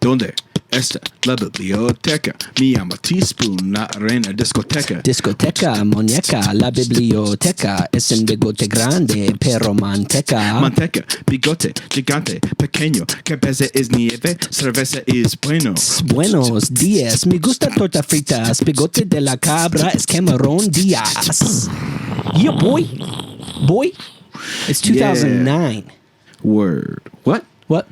¿Dónde está la biblioteca? Me llamo Teaspoon, la reina discoteca. Discoteca, muñeca, la biblioteca es un bigote grande, pero manteca. Manteca, bigote, gigante, pequeño, cabeza es nieve, cerveza es bueno. Buenos días, me gusta torta fritas, bigote de la cabra es Cameron Diaz. Yeah, boy. Boy, it's 2009. Yeah. Word. What? What?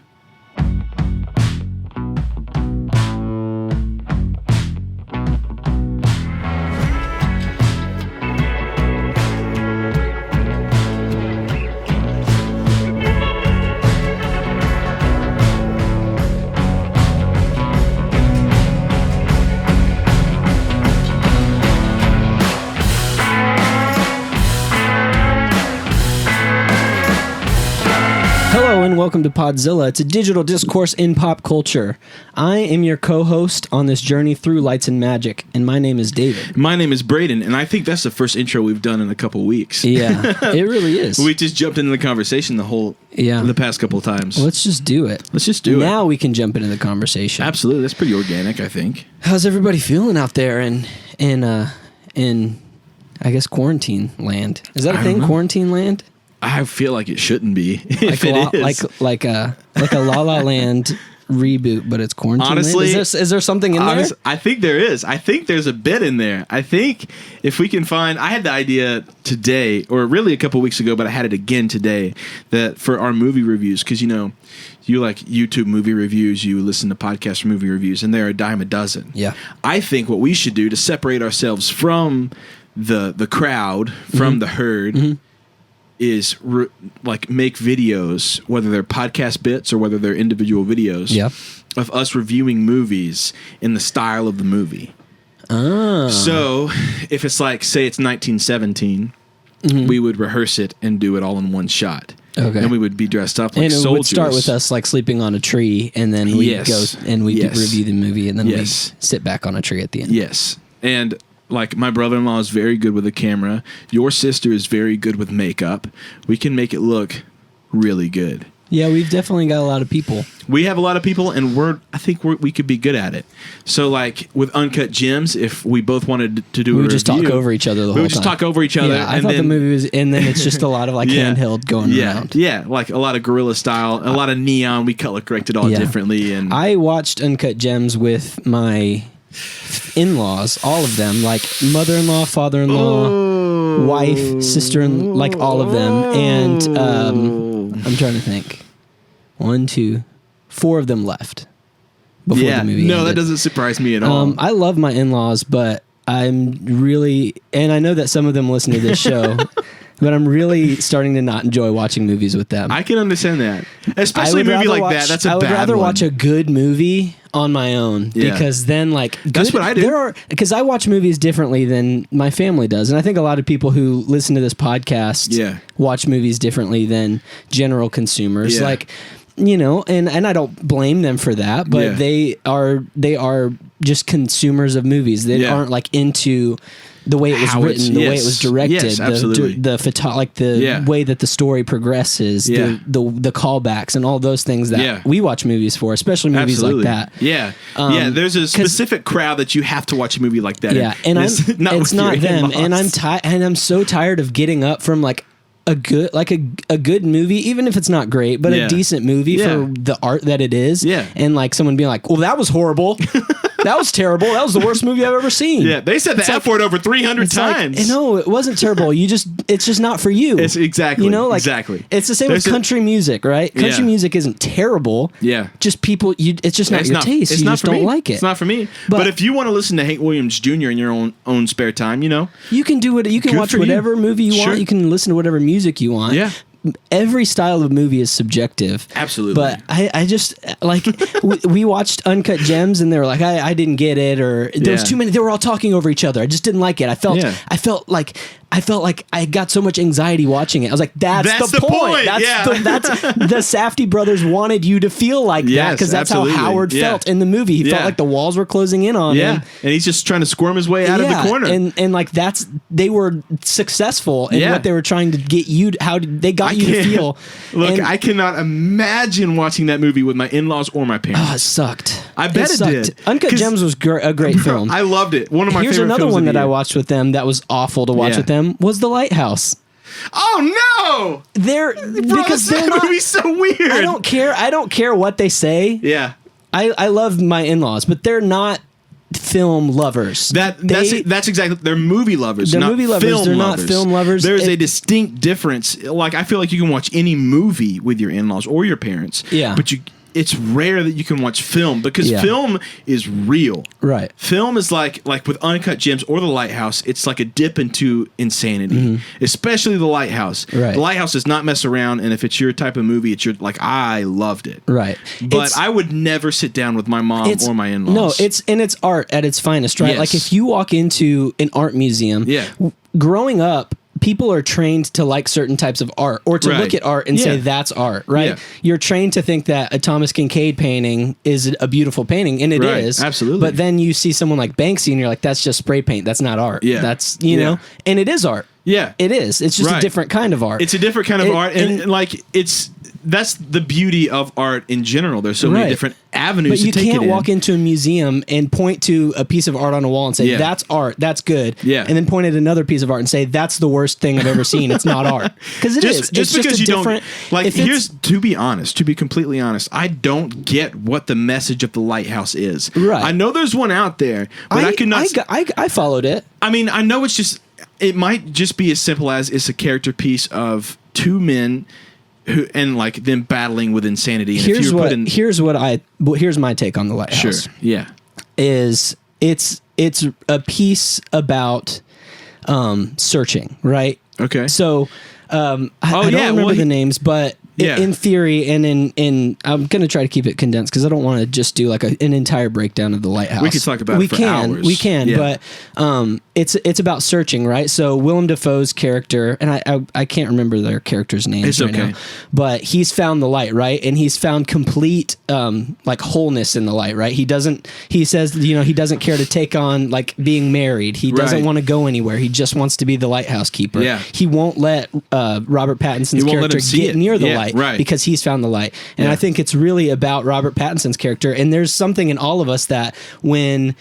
And welcome to PODZILLA. It's a digital discourse in pop culture. I am your co-host on this journey through lights and magic, and my name is David. My name is Braden, and I think that's the first intro we've done in a couple weeks. Yeah, it really is. We just jumped into the conversation the past couple of times. Let's just do it. Let's just do it. Now we can jump into the conversation. Absolutely. That's pretty organic, I think. How's everybody feeling out there in I guess quarantine land? Is that a thing? Quarantine land? I feel like it shouldn't be. Like like a La La Land reboot, but it's quarantine. Honestly, land? Is there something in there? I think there is. I think there's a bit in there. I think if we can find, I had the idea today, or really a couple weeks ago, but I had it again today, that for our movie reviews, because you like YouTube movie reviews, you listen to podcast movie reviews, and they're a dime a dozen. Yeah. I think what we should do to separate ourselves from the crowd, from the herd, is make videos, whether they're podcast bits or whether they're individual videos, of us reviewing movies in the style of the movie. Oh. So if it's like, say it's 1917, we would rehearse it and do it all in one shot. Okay. And we would be dressed up like soldiers. And it would start with us like sleeping on a tree, and then we'd go and we'd review the movie, and then we'd sit back on a tree at the end. Yes. And like, my brother-in-law is very good with the camera. Your sister is very good with makeup. We can make it look really good. Yeah, we've definitely got a lot of people. We have a lot of people, and I think we could be good at it. So, like, with Uncut Gems, if we both wanted to do a review, we would just talk over each other the whole time. We would just talk over each other. Yeah, I thought the movie was, and then it's just a lot of, like, handheld going around. Yeah, like a lot of guerrilla style, a lot of neon. We color corrected all differently. And I watched Uncut Gems with my in-laws, all of them, like mother-in-law, father-in-law, wife, sister-in-law, like all of them. And I'm trying to think. 1, 2, 4 of them left before the movie ended. That doesn't surprise me at all. I love my in-laws, but I'm really, and I know that some of them listen to this show, but I'm really starting to not enjoy watching movies with them. I can understand that. Especially a movie like that. That's a bad one. I would rather watch a good movie on my own, because then, like, that's what I do. Because I watch movies differently than my family does, and I think a lot of people who listen to this podcast watch movies differently than general consumers. Like, and I don't blame them for that, but they are just consumers of movies. They aren't like into the way it was written, the way it was directed, the way that the story progresses, the callbacks, and all those things that we watch movies for, especially movies like that. Yeah, there's a specific crowd that you have to watch a movie like that. Yeah, and it's not them, and I'm so tired of getting up from like a good movie, even if it's not great, but a decent movie for the art that it is. Yeah, and like someone being like, "Well, that was horrible." That was terrible. That was the worst movie I've ever seen. Yeah, they said the F word over 300 times. Like, no, it wasn't terrible. It's just not for you. It's exactly. Exactly. It's the same with country music, right? Country music isn't terrible. Yeah. Just people, it's just not your taste. You just don't like it. It's not for me. But if you want to listen to Hank Williams Jr. in your own spare time, you can do it. You can watch whatever movie you want. You can listen to whatever music you want. Yeah. Every style of movie is subjective. Absolutely. But I just, like, we watched Uncut Gems, and they were like, I didn't get it, or there was too many, they were all talking over each other. I just didn't like it. I felt like I felt like I got so much anxiety watching it. I was like, that's the point. That's the Safdie brothers wanted you to feel like that, because that's absolutely. how Howard felt in the movie. He felt like the walls were closing in on him. And he's just trying to squirm his way out of the corner. And like they were successful in what they were trying to get you to, they got you to feel. Look, I cannot imagine watching that movie with my in-laws or my parents. Oh, it sucked. I bet it did. Uncut Gems was a great film. I loved it. One of my favorite films. Here's another one that I watched with them that was awful to watch with them. Was The Lighthouse. Oh no! Because that movie's so weird. I don't care what they say. Yeah. I love my in-laws, but they're not film lovers. That's exactly. They're movie lovers. They're not movie lovers. Film they're lovers. not film lovers. There's a distinct difference. Like, I feel like you can watch any movie with your in-laws or your parents. Yeah. But it's rare that you can watch film, because film is real. Right. Film is like with Uncut Gems or The Lighthouse, it's like a dip into insanity, especially The Lighthouse. Right. The Lighthouse does not mess around, and if it's your type of movie, it's I loved it. Right. But I would never sit down with my mom or my in-laws. No, it's art at its finest, right? Yes. Like, if you walk into an art museum, growing up, people are trained to like certain types of art, or to look at art and say that's art, right? Yeah. You're trained to think that a Thomas Kinkade painting is a beautiful painting, and it is. Absolutely. But then you see someone like Banksy and you're like, that's just spray paint. That's not art. Yeah. That's, you know, and it is art. Yeah. It is. It's just a different kind of art. It's a different kind of art. And like, that's the beauty of art in general. There's so many different avenues to take it in. But you can't walk into a museum and point to a piece of art on a wall and say, that's art, that's good. Yeah. And then point at another piece of art and say, that's the worst thing I've ever seen. It's not art. Because it is. Just it's because just you different, don't... Like, to be completely honest, I don't get what the message of The Lighthouse is. Right. I know there's one out there, but I could not... I followed it. I mean, I know it's just... It might just be as simple as it's a character piece of two men and like them battling with insanity. And here's my take on The Lighthouse. Sure. Yeah. Is it's a piece about searching, right? Okay. So I don't remember the names, but in theory and in I'm going to try to keep it condensed because I don't want to just do like an entire breakdown of The Lighthouse. We could talk about it for hours. We can, but it's about searching, right? So Willem Dafoe's character, and I can't remember their characters' names now, but he's found the light, right? And he's found complete like wholeness in the light, right? He says, he doesn't care to take on like being married. He doesn't want to go anywhere. He just wants to be the lighthouse keeper. Yeah. He won't let Robert Pattinson's character get near the light. Right. Because he's found the light. And I think it's really about Robert Pattinson's character. And there's something in all of us that when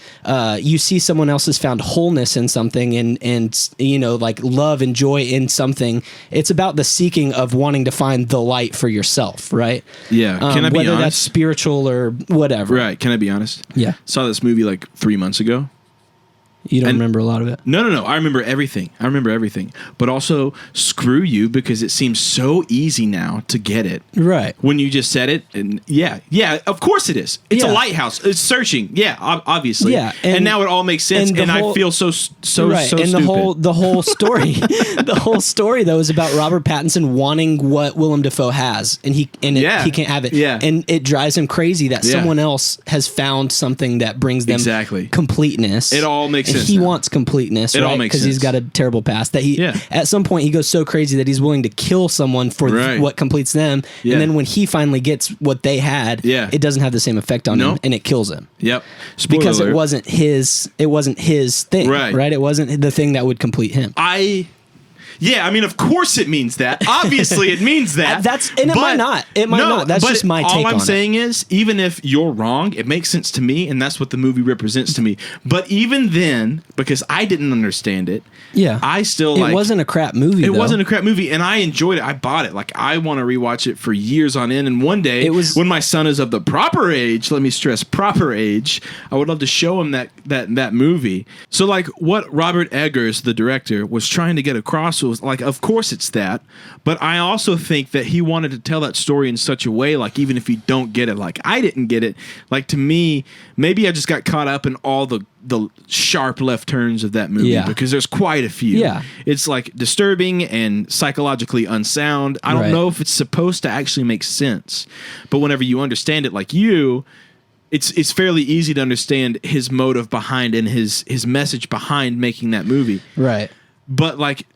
you see someone else has found wholeness in something and like love and joy in something, it's about the seeking of wanting to find the light for yourself, right? Yeah. Can I be honest? Whether that's spiritual or whatever. Right. Can I be honest? Yeah. Saw this movie like 3 months ago. You don't remember a lot of it? No. I remember everything. But also, screw you, because it seems so easy now to get it. Right. When you just said it, and of course it is. It's a lighthouse. It's searching. Yeah, obviously. Yeah. And now it all makes sense, and I feel so right. so and stupid. the whole story, the whole story though is about Robert Pattinson wanting what Willem Dafoe has, and he can't have it. Yeah. And it drives him crazy that someone else has found something that brings them completeness. It all makes sense. He wants completeness, it right? all makes because he's got a terrible past. That at some point he goes so crazy that he's willing to kill someone for what completes them. Yeah. And then when he finally gets what they had, it doesn't have the same effect on him, and it kills him. Yep. Spoiler because alert. It wasn't his thing, right? It wasn't the thing that would complete him. Yeah, I mean, of course it means that. Obviously, it means that. It might not. It might not. That's just my take on it. All I'm saying is, even if you're wrong, it makes sense to me, and that's what the movie represents to me. But even then, because I didn't understand it, I still It wasn't a crap movie, It wasn't a crap movie, and I enjoyed it. I bought it. Like, I want to rewatch it for years on end, and one day, when my son is of the proper age, let me stress, proper age, I would love to show him that movie. So, like, what Robert Eggers, the director, was trying to get across was, like, of course it's that, but I also think that he wanted to tell that story in such a way, like, even if you don't get it, like I didn't get it, like, to me, maybe I just got caught up in all the sharp left turns of that movie, because there's quite a few. Yeah. It's like disturbing and psychologically unsound. I don't know if it's supposed to actually make sense, but whenever you understand it, like it's fairly easy to understand his motive behind and his message behind making that movie. Right. But like,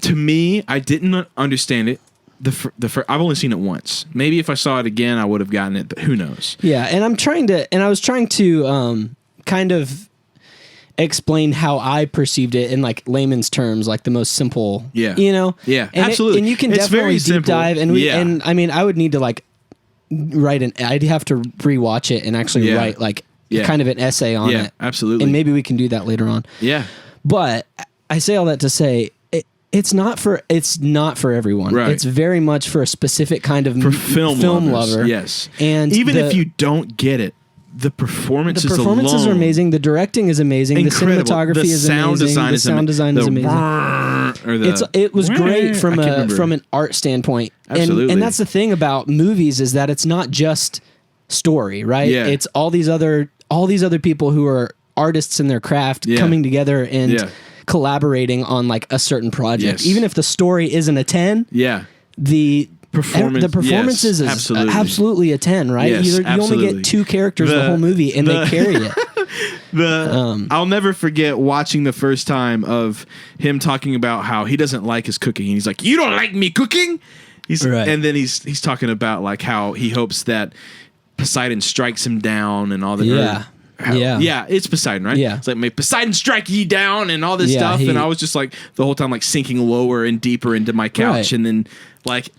to me, I didn't understand it. I've only seen it once. Maybe if I saw it again, I would have gotten it, but who knows? Yeah, and I was trying to kind of explain how I perceived it in like layman's terms, like the most simple. Yeah, and absolutely. And you can definitely deep dive, and I mean, I would need to like I'd have to rewatch it and actually write like kind of an essay on it. Yeah, absolutely. And maybe we can do that later on. Yeah, but I say all that to say. It's not for everyone. Right. It's very much for a specific kind of film lover. Yes, and even if you don't get it, the performances are amazing. The directing is amazing. Incredible. The cinematography is amazing. The sound design is amazing. It was great from an art standpoint. Absolutely. And that's the thing about movies is that it's not just story, right? Yeah. It's all these other people who are artists in their craft coming together and collaborating on like a certain project. Yes. Even if the story isn't a 10, the performances is absolutely a 10, right? Yes, you only get 2 characters the whole movie and they carry it. I'll never forget watching the first time of him talking about how he doesn't like his cooking. He's like, "You don't like me cooking?" And then he's talking about like how he hopes that Poseidon strikes him down and all the it's Poseidon, right? Yeah. It's like, may Poseidon strike ye down and all this stuff. And I was just like the whole time like sinking lower and deeper into my couch. Right. And then like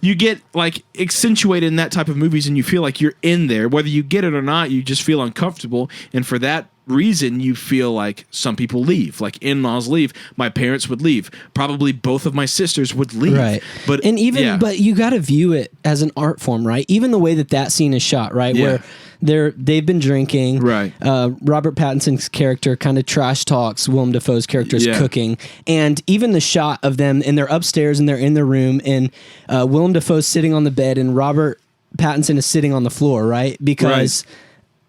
you get like accentuated in that type of movies and you feel like you're in there. Whether you get it or not, you just feel uncomfortable. And for that reason, you feel like some people leave. Like in-laws leave. My parents would leave. Probably both of my sisters would leave. Right. But you got to view it as an art form, right? Even the way that scene is shot, right? Yeah. Where they've been drinking. Right. Robert Pattinson's character kind of trash talks Willem Dafoe's character's cooking. And even the shot of them, and they're upstairs and they're in their room, and Willem Dafoe's sitting on the bed and Robert Pattinson is sitting on the floor, right? Because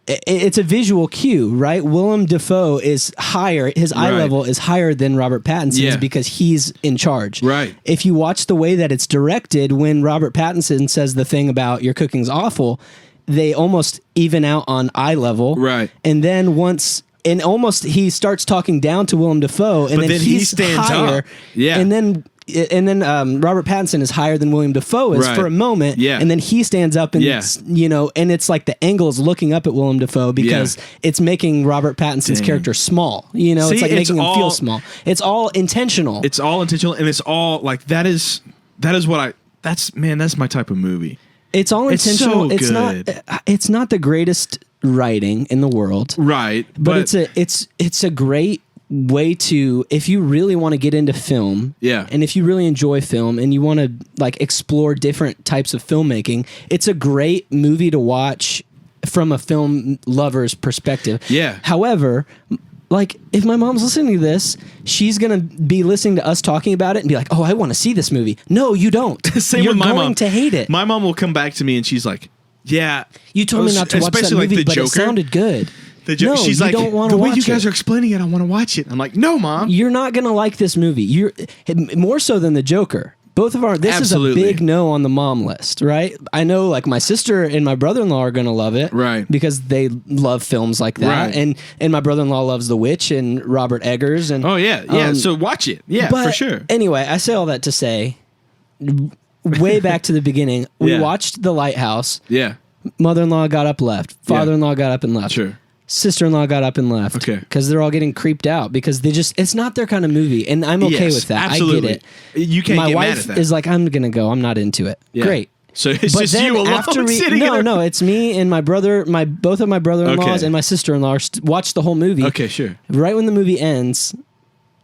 it's a visual cue, right? Willem Dafoe is higher. His eye level is higher than Robert Pattinson's because he's in charge. Right. If you watch the way that it's directed, when Robert Pattinson says the thing about your cooking's awful, they almost even out on eye level. Right. And then he starts talking down to Willem Dafoe, and then he stands higher. Up. Yeah. And then Robert Pattinson is higher than William Dafoe is for a moment, and then he stands up and and it's like the angle is looking up at Willem Dafoe because it's making Robert Pattinson's character small. It's like making him feel small. It's all intentional. It's all intentional, and it's all like that's my type of movie. It's all intentional. It's so good. It's not the greatest writing in the world, right? But it's a great way to, if you really want to get into film, and if you really enjoy film and you want to like explore different types of filmmaking, it's a great movie to watch from a film lover's perspective. Yeah. However, like if my mom's listening to this, she's gonna be listening to us talking about it and be like, "Oh, I want to see this movie." No, you don't. Same You're with my going mom. to hate it. My mom will come back to me and she's like, "Yeah, you told me not to watch that movie, like but it sounded good." No, she's like, don't want to watch it. The way you guys are explaining it, I want to watch it. I'm like, no, Mom. You're not going to like this movie. You're more so than the Joker. Both of this Absolutely. is a big no on the mom list, right? I know like my sister and my brother-in-law are going to love it. Right. Because they love films like that. Right. And my brother-in-law loves The Witch and Robert Eggers. And oh, yeah. Yeah. So watch it. Yeah, for sure. Anyway, I say all that to say, way back to the beginning, we watched The Lighthouse. Yeah. Mother-in-law got up, left. Father-in-law got up and left. Sure. Sister-in-law got up and left. Okay. Because they're all getting creeped out because it's not their kind of movie. And I'm okay with that. Absolutely. I get it. You can't My get wife mad at that. is like, I'm going to go. I'm not into it. Yeah. Great. So it's just you alone sitting in No, it's me and my brother, both of my brother-in-laws and my sister-in-law watched the whole movie. Okay, sure. Right when the movie ends,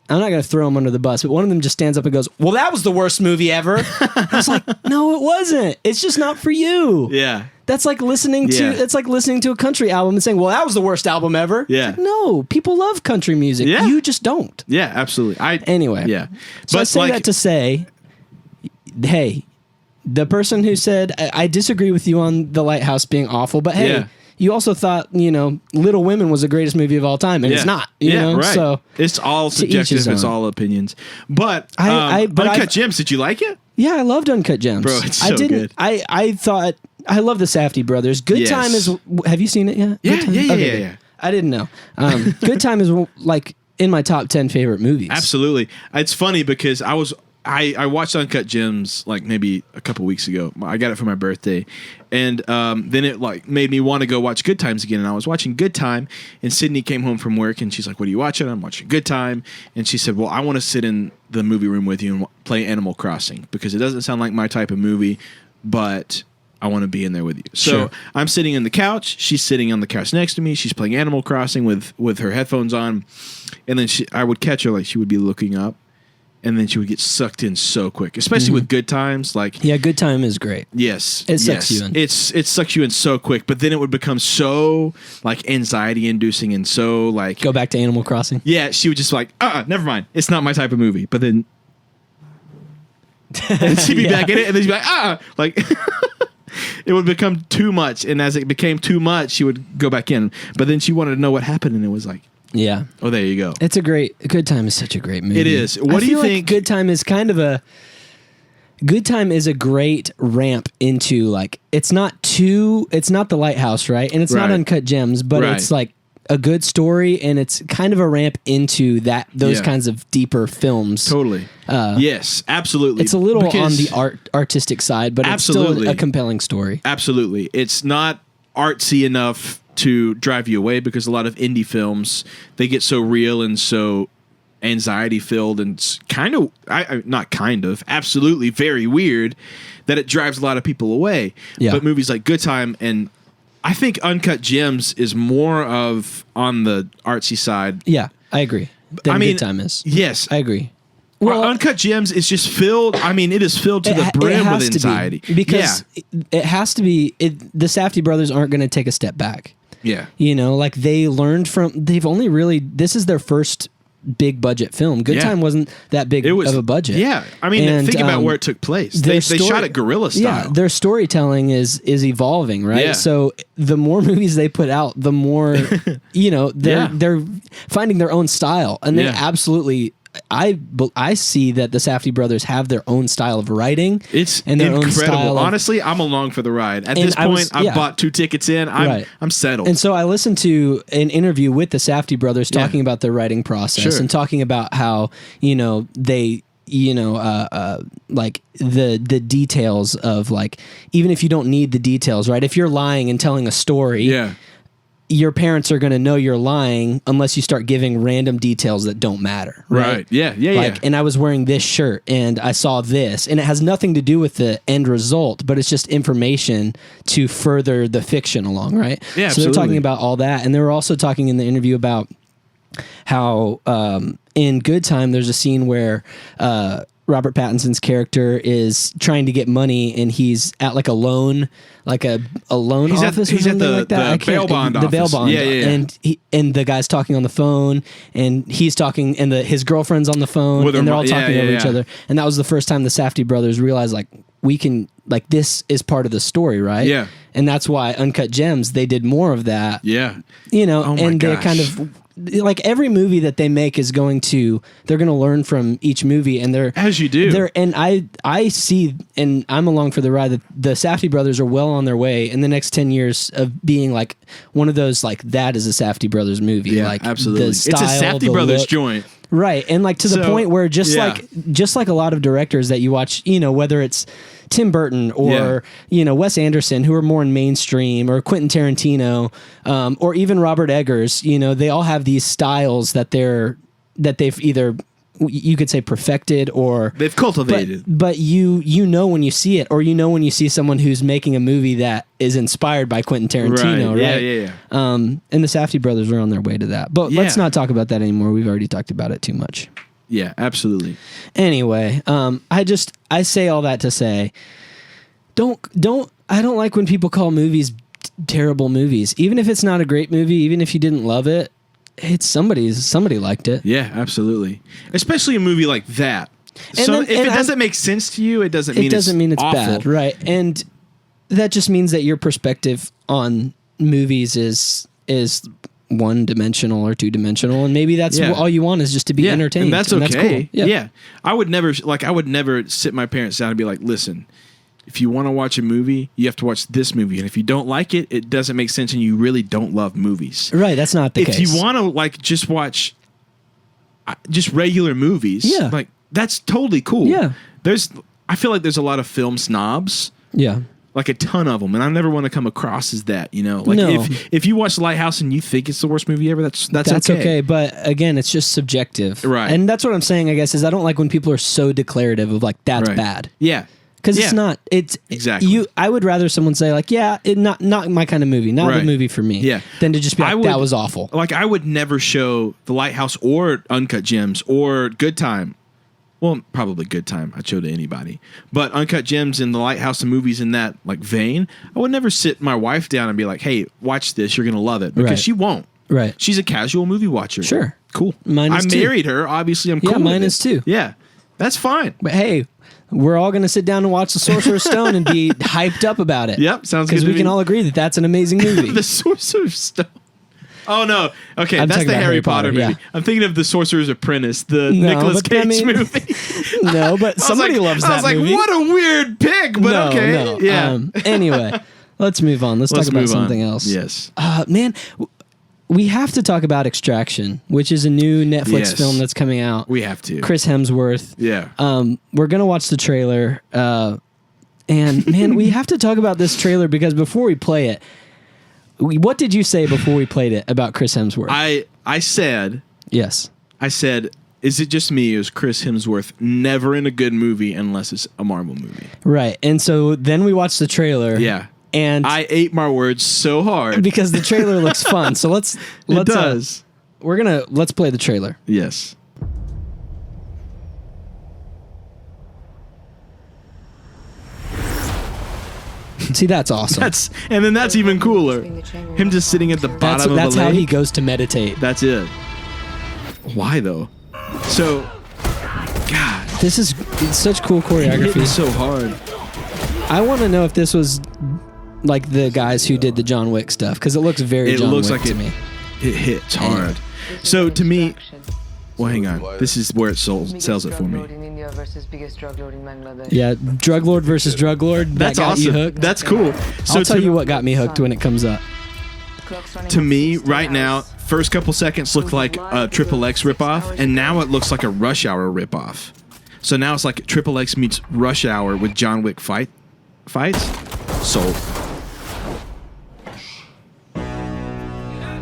I'm not going to throw them under the bus, but one of them just stands up and goes, "Well, that was the worst movie ever." I was like, "No, it wasn't. It's just not for you." Yeah. That's like listening to a country album and saying, "Well, that was the worst album ever." Yeah. Like, no, people love country music. Yeah. You just don't. Yeah, absolutely. Anyway. Yeah. So I say that to say, hey, the person who said, I disagree with you on The Lighthouse being awful, but hey, you also thought, Little Women was the greatest movie of all time, and it's not. You know? Right. So it's all subjective. It's all opinions. But Uncut Gems, did you like it? Yeah, I loved Uncut Gems. Bro, it's so good. I thought, I love the Safdie brothers. Good Time is, have you seen it yet? Yeah. I didn't know. Good Time is like, in my top 10 favorite movies. Absolutely. It's funny because I watched Uncut Gems like maybe a couple weeks ago. I got it for my birthday, and then it like made me want to go watch Good Times again. And I was watching Good Time, and Sydney came home from work, and she's like, "What are you watching?" I'm watching Good Time, and she said, "Well, I want to sit in the movie room with you and play Animal Crossing because it doesn't sound like my type of movie, but I want to be in there with you." So Sure. I'm sitting in the couch. She's sitting on the couch next to me. She's playing Animal Crossing with her headphones on, and then I would catch her like she would be looking up. And then she would get sucked in so quick, especially with Good Times. Like, yeah, Good Time is great. Yes, it sucks you in. It sucks you in so quick, but then it would become so like anxiety inducing and so like go back to Animal Crossing. Yeah, she would just like, never mind, it's not my type of movie. But then she'd be back in it, and then she'd be like, like. It would become too much, and as it became too much, she would go back in. But then she wanted to know what happened, and it was like. Yeah. Oh, there you go. It's a great... Good Time is such a great movie. It is. What do you think? Like Good Time is kind of a... Good Time is a great ramp into like... It's not The Lighthouse, right? And it's not Uncut Gems, but it's like a good story, and it's kind of a ramp into those kinds of deeper films. Totally. Yes, absolutely. It's a little on the artistic side, but it's still a compelling story. Absolutely. It's not artsy enough to drive you away because a lot of indie films, they get so real and so anxiety filled and kind of absolutely very weird that it drives a lot of people away. Yeah. But movies like Good Time, and I think Uncut Gems is more of on the artsy side. Yeah, I agree. Good Time is. Yes. I agree. Well, Uncut Gems is just filled. I mean, it is filled to the brim with anxiety. Because it has to be. The Safdie brothers aren't going to take a step back. Yeah. You know, like they've only really, this is their first big budget film. Good Time wasn't that big of a budget. Yeah. I mean, think about where it took place. They shot it guerrilla style. Yeah, their storytelling is evolving, right? Yeah. So the more movies they put out, the more, they're finding their own style. And they absolutely... I see that the Safdie brothers have their own style of writing. It's and their incredible. Own style Honestly, I'm along for the ride. At this point, I've bought 2 tickets in. I'm settled. And so I listened to an interview with the Safdie brothers talking about their writing process and talking about how, they like the details of like, even if you don't need the details, right? If you're lying and telling a story, your parents are going to know you're lying unless you start giving random details that don't matter. Right. Yeah. And I was wearing this shirt and I saw this, and it has nothing to do with the end result, but it's just information to further the fiction along. Right. Yeah. So they're talking about all that. And they were also talking in the interview about how, in Good Time, there's a scene where, Robert Pattinson's character is trying to get money, and he's at like a loan office. He's at the bail bond office. The bail bond. Yeah. And the guy's talking on the phone, and he's talking, and his girlfriend's on the phone, and they're all talking over each other. And that was the first time the Safdie brothers realized, like, we can, like, this is part of the story, right? Yeah. And that's why Uncut Gems, they did more of that. Yeah. And they kind of... Like every movie that they make is they're going to learn from each movie, and as you do. And I see, and I'm along for the ride, that the Safdie brothers are well on their way in the next 10 years of being like one of those, like, that is a Safdie brothers movie. Yeah, like absolutely. The style, it's a Safdie brothers look. joint. Right. And like to the point where just like a lot of directors that you watch, whether it's Tim Burton or, Wes Anderson, who are more in mainstream, or Quentin Tarantino, or even Robert Eggers, they all have these styles that they've either, you could say, perfected or they've cultivated. But you know when you see it, or when you see someone who's making a movie that is inspired by Quentin Tarantino, right? Yeah. And the Safdie brothers are on their way to that. But let's not talk about that anymore. We've already talked about it too much. Yeah, absolutely. Anyway, I say all that to say, I don't like when people call movies terrible movies. Even if it's not a great movie, even if you didn't love it, it's somebody liked it. Yeah, absolutely. Especially a movie like that. So if it doesn't make sense to you, it doesn't mean it's awful. Bad, right? And that just means that your perspective on movies is one-dimensional or two-dimensional, and maybe that's all you want, is just to be entertained. And that's okay. That's cool. Yeah. I would never sit my parents down and be like, listen, if you want to watch a movie, you have to watch this movie, and if you don't like it, it doesn't make sense, and you really don't love movies. Right, that's not the case. If you want to just watch just regular movies. Yeah. Like, that's totally cool. Yeah. I feel like there's a lot of film snobs. Yeah. Like a ton of them, and I never want to come across as that, you know. Like if you watch Lighthouse and you think it's the worst movie ever, that's okay. But again, it's just subjective, right? And that's what I'm saying. I guess is I don't like when people are so declarative of like that's bad. Yeah, because it's not. It's exactly. You. I would rather someone say like, yeah, not my kind of movie, not the movie for me. Yeah, than to just be like, that was awful. Like I would never show The Lighthouse or Uncut Gems or Good Time. Well, probably Good Time. I'd show to anybody. But Uncut Gems and The Lighthouse and movies in that like vein, I would never sit my wife down and be like, hey, watch this. You're going to love it. Because she won't. Right. She's a casual movie watcher. Sure. Cool. Mine is I married her. Obviously, I'm cool with mine is too. Yeah. That's fine. But hey, we're all going to sit down and watch The Sorcerer's Stone and be hyped up about it. Yep. Sounds good. Because we can all agree that that's an amazing movie. The Sorcerer's Stone. Oh, no. Okay, that's the Harry Potter movie. Yeah. I'm thinking of The Sorcerer's Apprentice, the Nicolas Cage movie. No, but somebody loves that movie. I was like, what a weird pick, but okay. No. Yeah. Anyway, let's move on. Let's talk about something else. Yes. Man, we have to talk about Extraction, which is a new Netflix film that's coming out. We have to. Chris Hemsworth. Yeah. We're going to watch the trailer. And, man, we have to talk about this trailer because before we play it, what did you say before we played it about Chris Hemsworth? I said... Yes. I said, is it just me or is Chris Hemsworth never in a good movie unless it's a Marvel movie? Right. And so then we watched the trailer. Yeah. And I ate my words so hard. Because the trailer looks fun. So let's it does. Let's play the trailer. Yes. See, that's awesome. And then that's even cooler. Him just sitting at the bottom of the lake. That's how he goes to meditate. That's it. Why though? So, God, it's such cool choreography. It's so hard. I want to know if this was like the guys who did the John Wick stuff because it looks very John Wick to me. It hits hard. So to me, well, hang on. This is where it sells it for me. Yeah, drug lord versus drug lord. That's awesome. You hooked. That's cool. So I'll tell you what got me hooked when it comes up. To me, right now, first couple seconds looked like a Triple X ripoff, and now it looks like a Rush Hour ripoff. So now it's like Triple X meets Rush Hour with John Wick fights. Sold.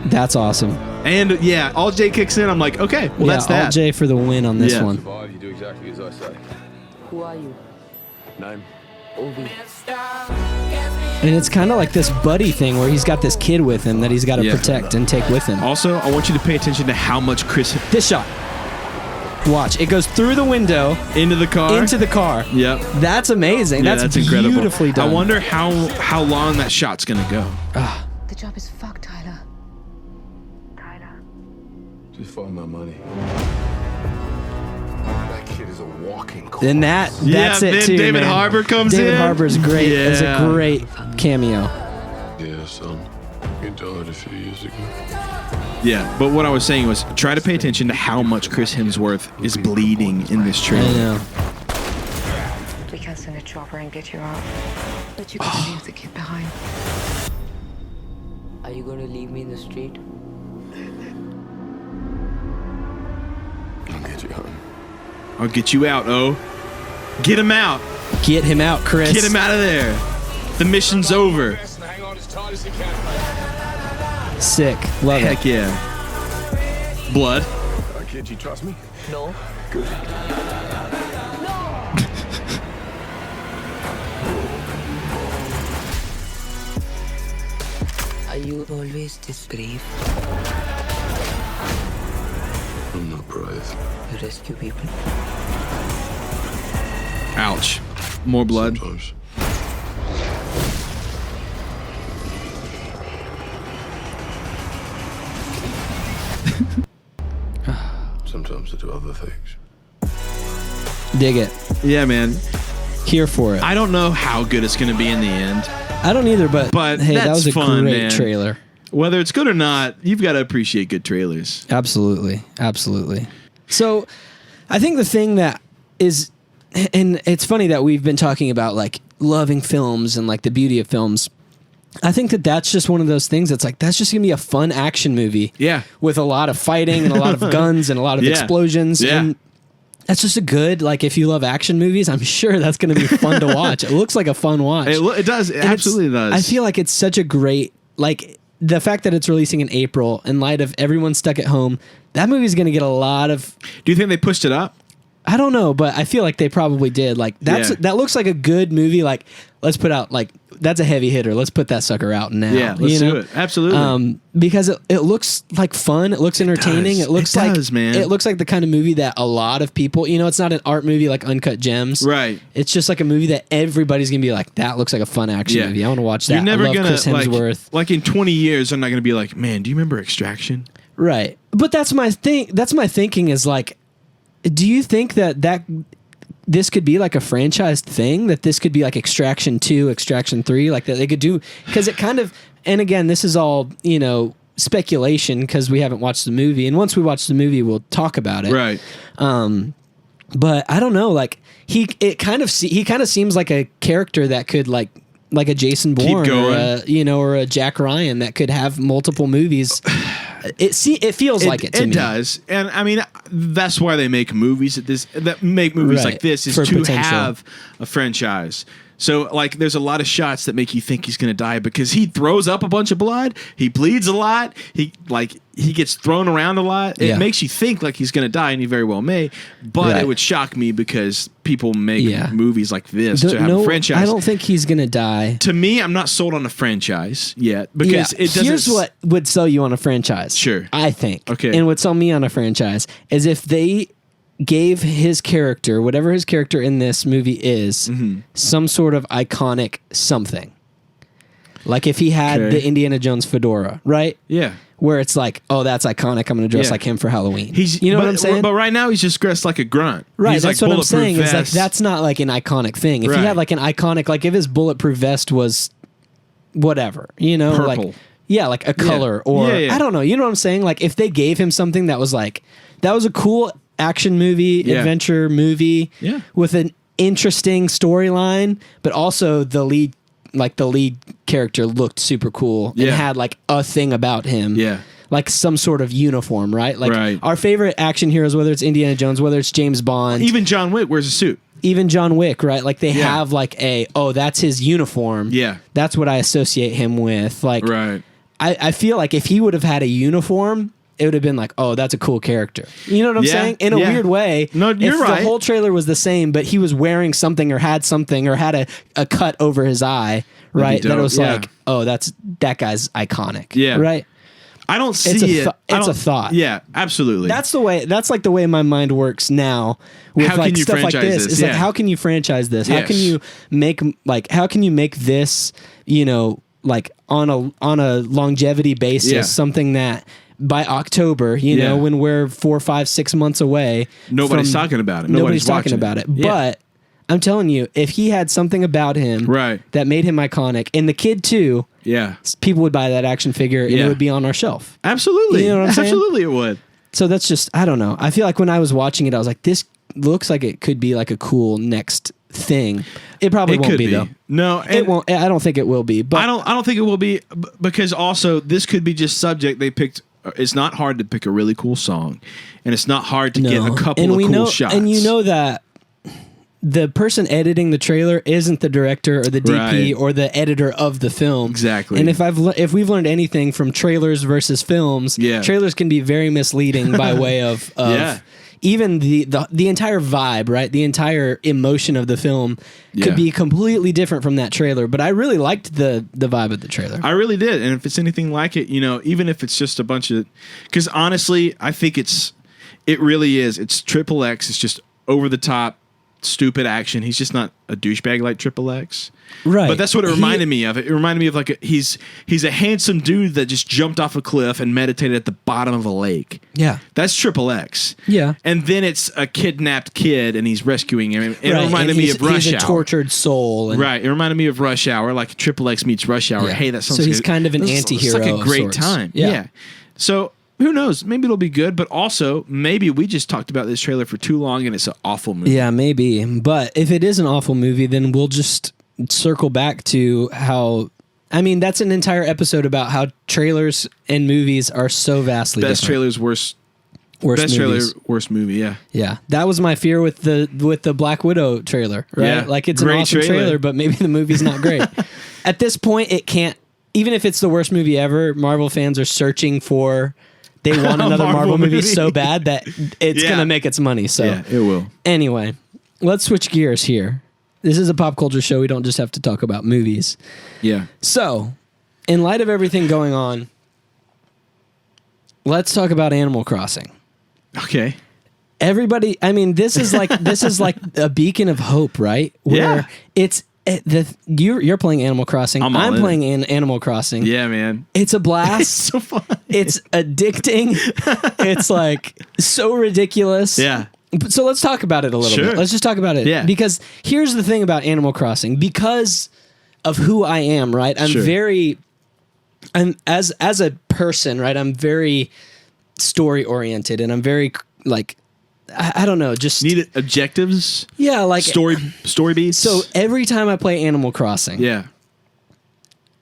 That's awesome. And yeah, All J kicks in. I'm like, okay, well that's that. All J for the win on this one. You do exactly as I say. Who are you? Name? Ovi. And it's kind of like this buddy thing where he's got this kid with him that he's got to protect and take with him. Also, I want you to pay attention to how much This shot. Watch. It goes through the window. Into the car. Yep. That's amazing. Yeah, that's incredible. Beautifully done. I wonder how long that shot's going to go. The job is fucked, Tyler. Just find my money. That kid is a walking corpse. Then that's it too. David Harbour comes in. David Harbour's great. Yeah. It's a great cameo. Yeah, son. You died a few years ago. Yeah, but what I was saying was try to pay attention to how much Chris Hemsworth is bleeding in this trailer. I know. We can send a chopper and get you out. But you can leave the kid behind. Are you going to leave me in the street? I'll get you home. I'll get you out, Get him out. Get him out, Chris. Get him out of there. The mission's over. Sick. Love Heck it. Yeah. Blood. Kid, you trust me? No. Good. Are you always this brave? I'm not brave. You rescue people. Ouch. More blood. Sometimes. Sometimes I do other things. Dig it. Yeah, man. Here for it. I don't know how good it's going to be in the end. I don't either, but hey, that's that was a fun, great man. trailer. Whether it's good or not, you've got to appreciate good trailers. Absolutely. Absolutely. So I think the thing that is, and it's funny that we've been talking about like loving films and like the beauty of films. I think that's just one of those things that's like, that's just going to be a fun action movie. Yeah. With a lot of fighting and a lot of guns and a lot of explosions. Yeah. And that's just a good, like, if you love action movies, I'm sure that's going to be fun to watch. It looks like a fun watch. It does. It absolutely does. I feel like it's such a great, like, the fact that it's releasing in April in light of everyone stuck at home, that movie's going to get a lot of... Do you think they pushed it up? I don't know, but I feel like they probably did. Like, that looks like a good movie. Like, let's put out, like, that's a heavy hitter. Let's put that sucker out now. Yeah, let's do it. Absolutely. Because it looks like fun. It looks entertaining. It looks like man. It looks like the kind of movie that a lot of people, it's not an art movie like Uncut Gems. Right. It's just like a movie that everybody's going to be like, that looks like a fun action movie. I want to watch that. You're never I love gonna, Chris Hemsworth. like in 20 years, I'm not going to be like, man, do you remember Extraction? Right. But that's my thing. That's my thinking is like, do you think that this could be like a franchised thing, that this could be like Extraction 2, Extraction 3, like that they could do? Because it kind of, and again, this is all, speculation because we haven't watched the movie. And once we watch the movie, we'll talk about it. Right. But I don't know, like he kind of seems like a character that could like a Jason Bourne or a Jack Ryan that could have multiple movies. It feels like it to me. It does. And I mean, that's why they make movies like this, is to have a franchise. So like there's a lot of shots that make you think he's going to die because he throws up a bunch of blood, he bleeds a lot, he gets thrown around a lot. It makes you think like he's going to die, and he very well may, but it would shock me because people make movies like this to have a franchise. I don't think he's going to die. To me, I'm not sold on a franchise yet because it doesn't. Here's what would sell you on a franchise. Sure. I think. Okay. And would sell me on a franchise is if they gave his character, whatever his character in this movie is, some sort of iconic something. Like if he had the Indiana Jones fedora, right? Yeah. Where it's like, oh, that's iconic. I'm going to dress like him for Halloween. You know what I'm saying? But right now he's just dressed like a grunt. Right. He's that's like what I'm saying. vest. Is like that's not like an iconic thing. If he had like an iconic, like if his bulletproof vest was whatever, Purple. like like a color or I don't know. You know what I'm saying? Like if they gave him something that was like, that was a cool action movie, adventure movie with an interesting storyline, but also the lead character looked super cool and had like a thing about him. Yeah. Like some sort of uniform, right? Like our favorite action heroes, whether it's Indiana Jones, whether it's James Bond. Even John Wick wears a suit. Even John Wick, right? Like they have like that's his uniform. Yeah. That's what I associate him with. Like I feel like if he would have had a uniform, it would have been like, oh, that's a cool character. You know what I'm saying? In a weird way. No, you're right. The whole trailer was the same, but he was wearing something or had something or had a cut over his eye, right? That was like, oh, that guy's iconic. Yeah. Right? I don't see it. It's a thought. Yeah, absolutely. That's like the way my mind works now with how like can you stuff like franchise this. It's like, how can you franchise this? Yes. How can you make this, like on a longevity basis, something that by October, when we're 4, 5, 6 months away, nobody's talking about it. Nobody's talking about it. Yeah. But I'm telling you, if he had something about him that made him iconic, and the kid too, people would buy that action figure and it would be on our shelf. Absolutely. You know what I'm saying? Absolutely it would. So that's just, I don't know. I feel like when I was watching it, I was like, this looks like it could be like a cool next thing. It probably won't be though. No, it won't. I don't think it will be. But I don't think it will be because also this could be just subject they picked. It's not hard to pick a really cool song, and it's not hard to get a couple of cool shots. And you know that the person editing the trailer isn't the director or the DP or the editor of the film. Exactly. And if we've learned anything from trailers versus films, trailers can be very misleading by way of even the entire vibe, right? The entire emotion of the film could be completely different from that trailer. But I really liked the vibe of the trailer. I really did. And if it's anything like it, even if it's just a bunch of, because honestly, I think it really is. It's Triple X. It's just over the top, stupid action. He's just not a douchebag like Triple X. Right. But that's what it reminded me of. It reminded me of like he's a handsome dude that just jumped off a cliff and meditated at the bottom of a lake. Yeah. That's Triple X. Yeah. And then it's a kidnapped kid and he's rescuing him. It reminded me of Rush Hour. He's a tortured soul. Right. It reminded me of Rush Hour, like Triple X meets Rush Hour. Yeah. Hey, that sounds so he's good. kind of an anti-hero. It's like a great time. Yeah. So who knows? Maybe it'll be good, but also maybe we just talked about this trailer for too long and it's an awful movie. Yeah, maybe. But if it is an awful movie, then we'll just circle back to how I mean, that's an entire episode about how trailers and movies are so vastly Best different. trailers, worst Worst trailer, worst movie. Yeah, yeah. That was my fear with the Black Widow trailer. Right, yeah. like it's Great an awesome trailer, but maybe the movie's not great. At this point, it can't. Even if it's the worst movie ever, Marvel fans are searching for. They want another Marvel movie so bad that it's gonna make its money. So yeah, it will. Anyway, let's switch gears here. This is a pop culture show. We don't just have to talk about movies. Yeah. So, in light of everything going on, let's talk about Animal Crossing. Okay. Everybody, I mean, this is like a beacon of hope, right? Where it's you're playing Animal Crossing. I'm playing Animal Crossing. Yeah, man. It's a blast. It's so fun. It's addicting. It's like so ridiculous. Yeah. So let's talk about it a little bit. Let's just talk about it. Yeah. Because here's the thing about Animal Crossing. Because of who I am, right? I'm as a person, right? I'm very story oriented, and I'm very like I don't know, just need objectives. Yeah, like story beats. So every time I play Animal Crossing, yeah,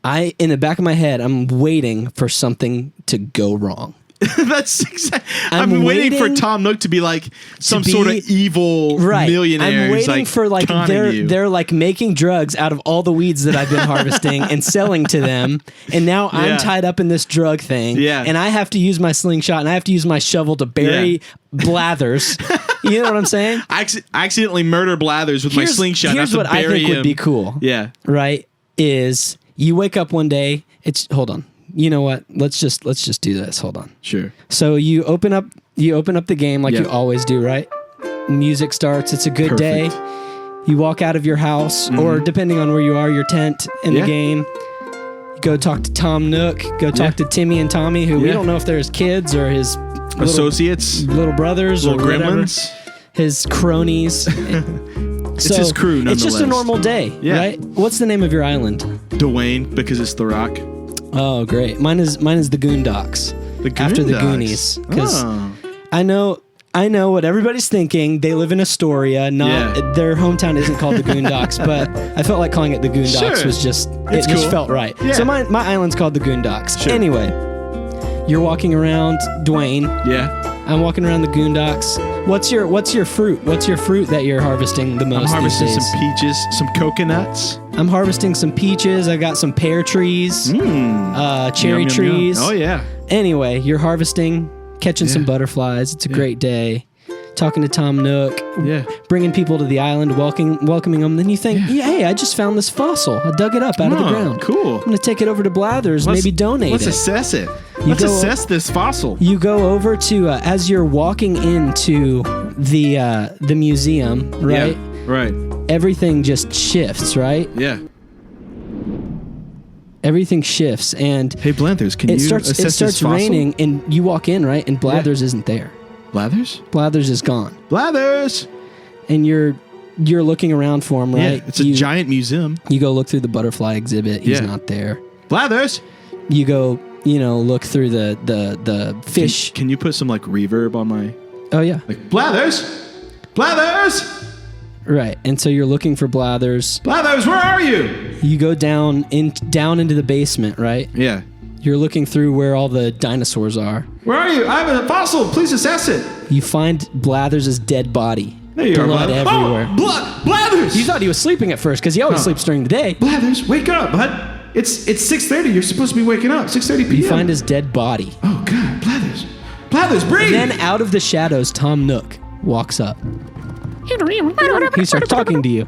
in the back of my head, I'm waiting for something to go wrong. That's exactly. I'm waiting for Tom Nook to be like some sort of evil millionaire. I'm waiting for like they're like making drugs out of all the weeds that I've been harvesting and selling to them, and now I'm tied up in this drug thing. Yeah, and I have to use my slingshot and I have to use my shovel to bury Blathers. You know what I'm saying? I accidentally murder Blathers with my slingshot. Here's what I think would be cool. Yeah, right. Is you wake up one day. Hold on. You know what? Let's just do this. Hold on. Sure. So you open up the game like you always do, right? Music starts. It's a good day. You walk out of your house, or depending on where you are, your tent in the game. You go talk to Tom Nook. Go talk to Timmy and Tommy, who we don't know if they're his kids or his associates, little brothers, little or gremlins, his cronies. It's his crew. It's just a normal day, right? What's the name of your island? Dwayne, because it's The Rock. Oh, great! Mine is the Goondocks. After the Goonies, because I know what everybody's thinking. They live in Astoria. Their hometown isn't called the Goondocks, but I felt like calling it the Goondocks was just just felt right. Yeah. So my island's called the Goondocks. Sure. Anyway, you're walking around Dwayne. Yeah. I'm walking around the Goondocks. What's your fruit? What's your fruit that you're harvesting the most? I'm harvesting some peaches, some coconuts. I'm harvesting some peaches. I got some pear trees, cherry trees. Oh yeah. Anyway, you're harvesting, catching some butterflies. It's a great day. Talking to Tom Nook, bringing people to the island, welcoming them. Then you think, hey, I just found this fossil. I dug it up out of the ground. Cool. I'm going to take it over to Blathers, maybe donate Let's assess it. Let's assess this fossil. You go over to, as you're walking into the museum, right? Yeah, right. Everything just shifts, right? Yeah. Everything shifts, and hey, Blathers, can you assess this fossil? It starts raining, and you walk in, right? And Blathers isn't there. Blathers? Blathers is gone. Blathers! And you're looking around for him, right? Yeah, it's a giant museum. You go look through the butterfly exhibit. He's not there. Blathers! You go, look through the fish. Can you put some like reverb on my? Oh yeah. Like Blathers! Blathers! Right, and so you're looking for Blathers. Blathers, where are you? You go down into the basement, right? Yeah. You're looking through where all the dinosaurs are. Where are you? I have a fossil. Please assess it. You find Blathers' dead body. There you blood are, everywhere. Oh, blood! Blathers! You thought he was sleeping at first because he always sleeps during the day. Blathers, wake up, bud. It's 6:30. You're supposed to be waking up. 6:30 p.m. You find his dead body. Oh God, Blathers! Blathers, breathe! And then out of the shadows, Tom Nook walks up. He starts talking to you,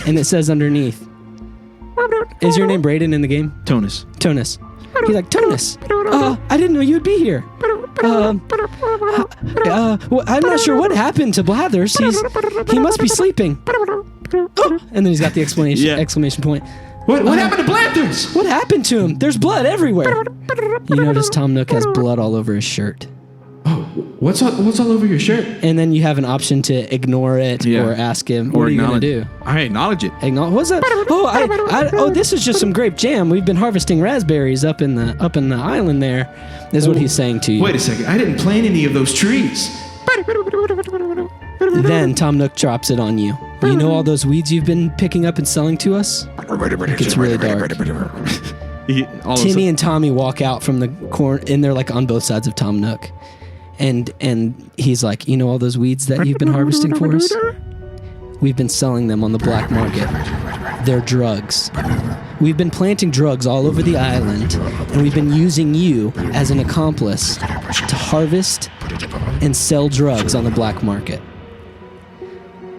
and it says underneath, "Is your name Braden in the game?" Tonus. He's like, Tonus, I didn't know you'd be here. Well, I'm not sure what happened to Blathers. He must be sleeping. Oh, and then he's got the exclamation point. What happened to Blathers? What happened to him? There's blood everywhere. You notice Tom Nook has blood all over his shirt. Oh, what's all over your shirt? And then you have an option to ignore it or ask him. What are you going to do? I acknowledge it. What's that? Oh, this is just some grape jam. We've been harvesting raspberries up in the island there. Is what he's saying to you. Wait a second. I didn't plant any of those trees. Then Tom Nook drops it on you. You know all those weeds you've been picking up and selling to us? It gets really dark. Timmy and Tommy walk out from the corner, and they're like on both sides of Tom Nook. And he's like, you know all those weeds that you've been harvesting for us? We've been selling them on the black market. They're drugs. We've been planting drugs all over the island, and we've been using you as an accomplice to harvest and sell drugs on the black market.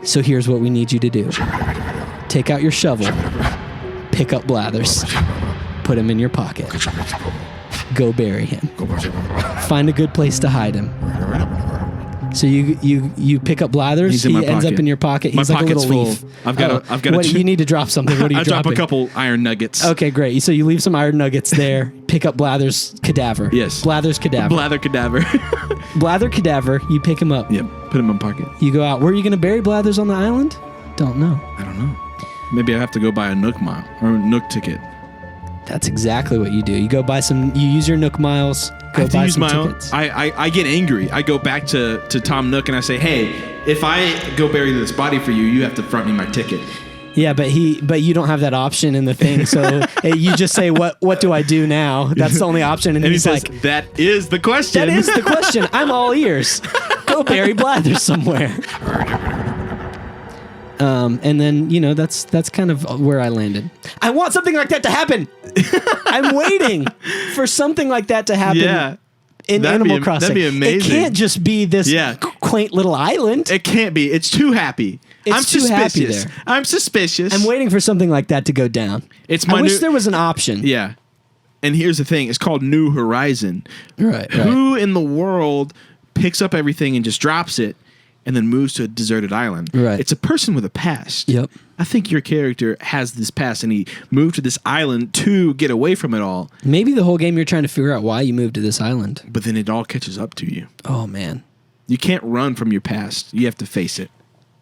So here's what we need you to do. Take out your shovel, pick up Blathers, put him in your pocket. Go bury him. Find a good place to hide him. So you pick up Blathers. He ends up in your pocket. He's like a little leaf. I've got you need to drop something. What are you dropping? I drop a couple iron nuggets. Okay, great. So you leave some iron nuggets there. Pick up Blathers' cadaver. Yes. Blathers' cadaver. Blather cadaver. Blather cadaver. You pick him up. Yep. Put him in my pocket. You go out. Where are you going to bury Blathers on the island? Don't know. I don't know. Maybe I have to go buy a Nook mile or a Nook ticket. That's exactly what you do. You go buy some. You use your Nook miles. Go buy some tickets. I get angry. I go back to Tom Nook and I say, hey, if I go bury this body for you, you have to front me my ticket. Yeah, but you don't have that option in the thing. So you just say, what do I do now? That's the only option. And he says, like, that is the question. That is the question. I'm all ears. Go bury Blathers somewhere. And then, that's kind of where I landed. I want something like that to happen. I'm waiting for something like that to happen. Yeah. In Animal Crossing. That'd be amazing. It can't just be this quaint little island. It can't be. It's too happy. I'm suspicious. I'm suspicious. I'm waiting for something like that to go down. I wish there was an option. Yeah. And here's the thing. It's called New Horizon. Right. Who in the world picks up everything and just drops it and then moves to a deserted island? Right. It's a person with a past. Yep. I think your character has this past and he moved to this island to get away from it all. Maybe the whole game you're trying to figure out why you moved to this island. But then it all catches up to you. Oh, man. You can't run from your past. You have to face it.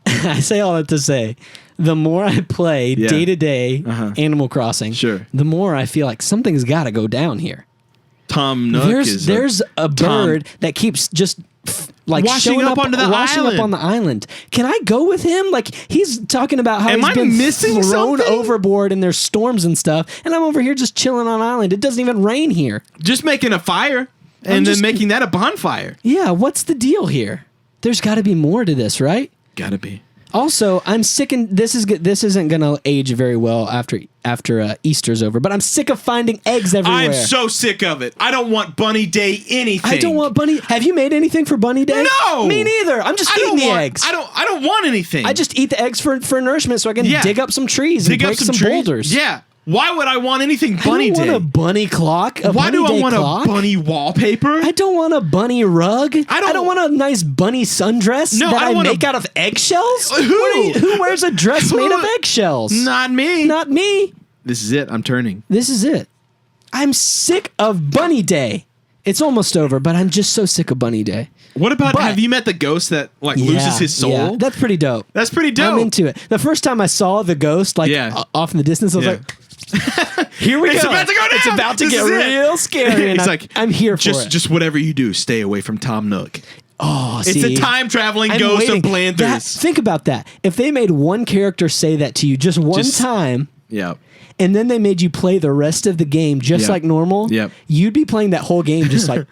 I say all that to say, the more I play day-to-day Animal Crossing, the more I feel like something's got to go down here. Tom Nook there's a bird that keeps just washing up on the island. Can I go with him? Like, he's talking about how he's been thrown overboard and there's storms and stuff, and I'm over here just chilling on an island. It doesn't even rain here. Just making a fire and then making that a bonfire. Yeah, what's the deal here? There's got to be more to this, right? Gotta be. Also, I'm sick, and this isn't gonna age very well after Easter's over. But I'm sick of finding eggs everywhere. I'm so sick of it. I don't want Bunny Day anything. I don't want Bunny. Have you made anything for Bunny Day? No, me neither. I'm just eating the eggs. I don't want anything. I just eat the eggs for nourishment, so I can dig up some trees and break some boulders. Yeah. Why would I want anything Bunny Day? I don't want a bunny clock. Why do I want a bunny wallpaper? I don't want a bunny rug. I don't want a nice bunny sundress that I make out of eggshells. Who wears a dress made of eggshells? Not me. Not me. This is it. I'm turning. This is it. I'm sick of Bunny Day. It's almost over, but I'm just so sick of Bunny Day. What about, have you met the ghost that loses his soul? Yeah, that's pretty dope. That's pretty dope. I'm into it. The first time I saw the ghost, off in the distance, I was like, here we go. It's about to go down. It's about to get real scary. And I'm here for it. Just whatever you do, stay away from Tom Nook. Oh, it's a time-traveling ghost of Blanders. Think about that. If they made one character say that to you just one time, and then they made you play the rest of the game just like normal, you'd be playing that whole game just like...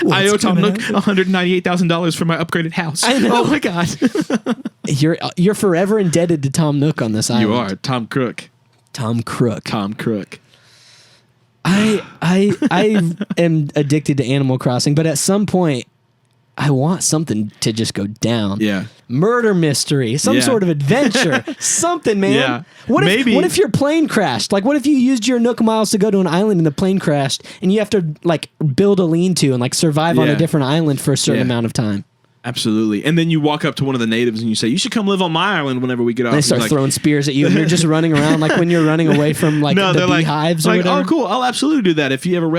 I owe Tom Nook $198,000 for my upgraded house. I know. Oh my god! You're forever indebted to Tom Nook on this island. You are Tom Crook. Tom Crook. Tom Crook. I am addicted to Animal Crossing, but at some point, I want something to just go down. Yeah. Murder mystery, some sort of adventure, something, man. Yeah. What if your plane crashed? Like, what if you used your Nook miles to go to an island and the plane crashed, and you have to build a lean-to and survive on a different island for a certain amount of time? Absolutely. And then you walk up to one of the natives and you say, you should come live on my island whenever we get off. They start throwing spears at you and you're just running around like when you're running away from the beehives or whatever. Oh, cool. I'll absolutely do that. If you ever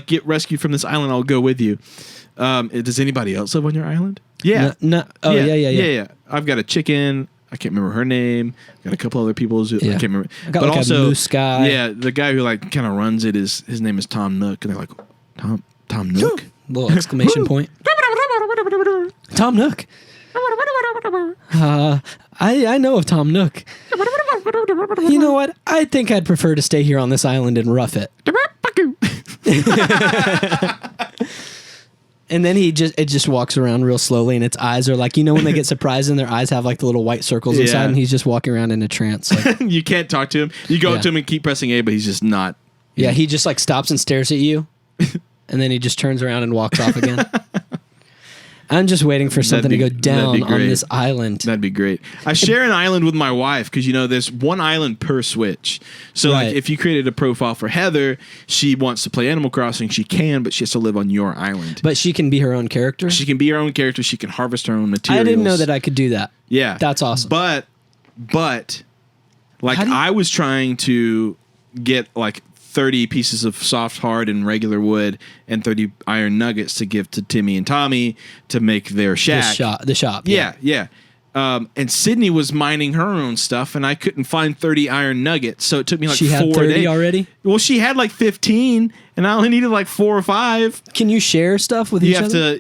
get rescued from this island, I'll go with you. Does anybody else live on your island? Yeah. Yeah. I've got a chicken. I can't remember her name. I've got a couple other people. I can't remember. I got a moose guy. Yeah. The guy who kind of runs it his name is Tom Nook. And they're like, Tom Nook? Little exclamation point. Tom Nook. I know of Tom Nook. You know what? I think I'd prefer to stay here on this island and rough it. And then it just walks around real slowly, and its eyes are like, when they get surprised and their eyes have like the little white circles inside, and he's just walking around in a trance. Like, you can't talk to him. You go up to him and keep pressing A, but he's just not. Yeah, he just like stops and stares at you, and then he just turns around and walks off again. I'm just waiting for something to go down on this island. That'd be great. I share an island with my wife because, there's one island per Switch. So, like, if you created a profile for Heather, she wants to play Animal Crossing, she can, but she has to live on your island. But she can be her own character? She can be her own character. She can harvest her own materials. I didn't know that I could do that. Yeah. That's awesome. But, like, I was trying to get, like, 30 pieces of soft hard and regular wood and 30 iron nuggets to give to Timmy and Tommy to make their shack. The shop. Yeah. And Sydney was mining her own stuff, and I couldn't find 30 iron nuggets, so it took me like 4 days. She had 30 already? Well, she had like 15, and I only needed like 4 or 5. Can you share stuff with each other?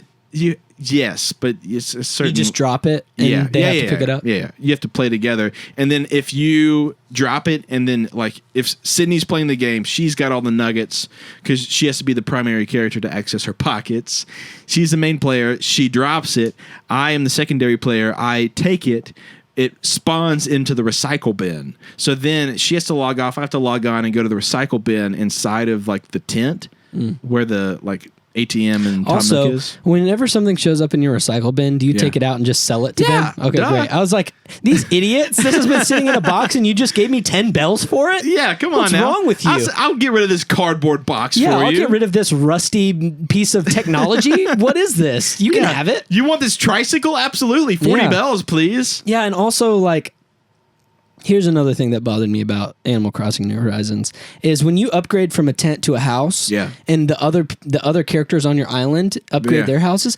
Yes, but it's a certain... You just drop it, and they have to pick it up? Yeah, you have to play together. And then if you drop it, and then, like, if Sydney's playing the game, she's got all the nuggets, because she has to be the primary character to access her pockets. She's the main player. She drops it. I am the secondary player. I take it. It spawns into the recycle bin. So then she has to log off. I have to log on and go to the recycle bin inside of, like, the tent where the, like... ATM and Tom Nook is. Whenever something shows up in your recycle bin, do you take it out and just sell it to them? Okay, great. I was like, these idiots, this has been sitting in a box and you just gave me 10 bells for it? Yeah, come on. What's wrong with you? I'll get rid of this cardboard box for you. I'll get rid of this rusty piece of technology. What is this? You can have it. You want this tricycle? Absolutely. 40 bells, please. Yeah, and also, like, here's another thing that bothered me about Animal Crossing New Horizons is when you upgrade from a tent to a house, and the other characters on your island upgrade their houses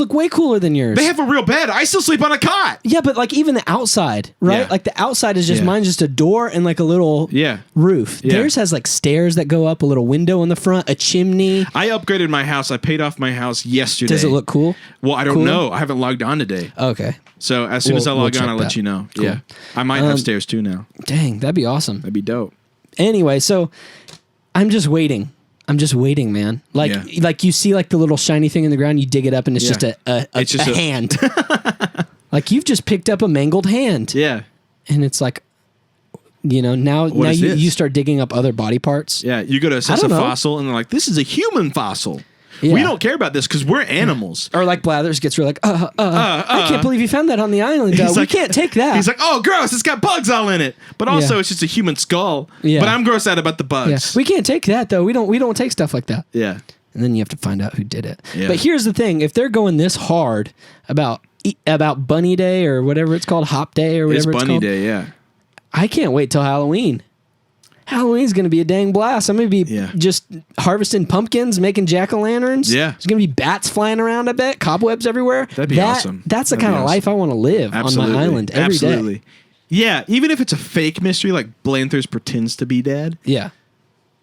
look way cooler than yours. They have a real bed. I still sleep on a cot. Yeah, but like even the outside, right? Yeah. Like the outside is just mine's just a door and like a little roof. Yeah. Theirs has like stairs that go up, a little window in the front, a chimney. I upgraded my house. I paid off my house yesterday. Does it look cool? Well, I don't know. I haven't logged on today. Okay. So as soon as I log on, I'll let you know. Cool. Yeah. I might have stairs too now. Dang, that'd be awesome. That'd be dope. Anyway, so I'm just waiting. Man. Like you see like the little shiny thing in the ground, you dig it up and it's just a hand. Like you've just picked up a mangled hand. Yeah. And it's like, now you start digging up other body parts. Yeah, you go to assess a fossil and they're like, this is a human fossil. Yeah. We don't care about this because we're animals. Or like Blathers gets real like, I can't believe you found that on the island. We can't take that. He's like, oh, gross, it's got bugs all in it. But also it's just a human skull. Yeah. But I'm grossed out about the bugs. Yeah. We can't take that though. We don't take stuff like that. Yeah. And then you have to find out who did it. Yeah. But here's the thing. If they're going this hard about Bunny Day or whatever it's called, Hop Day or whatever it's called. It's Bunny Day, yeah. I can't wait till Halloween. Halloween's going to be a dang blast. I'm going to be just harvesting pumpkins, making jack-o'-lanterns. Yeah. There's going to be bats flying around, I bet, cobwebs everywhere. That'd be awesome. That's the kind of life I want to live on my island every day. Yeah, even if it's a fake mystery, like Blanthers pretends to be dead. Yeah.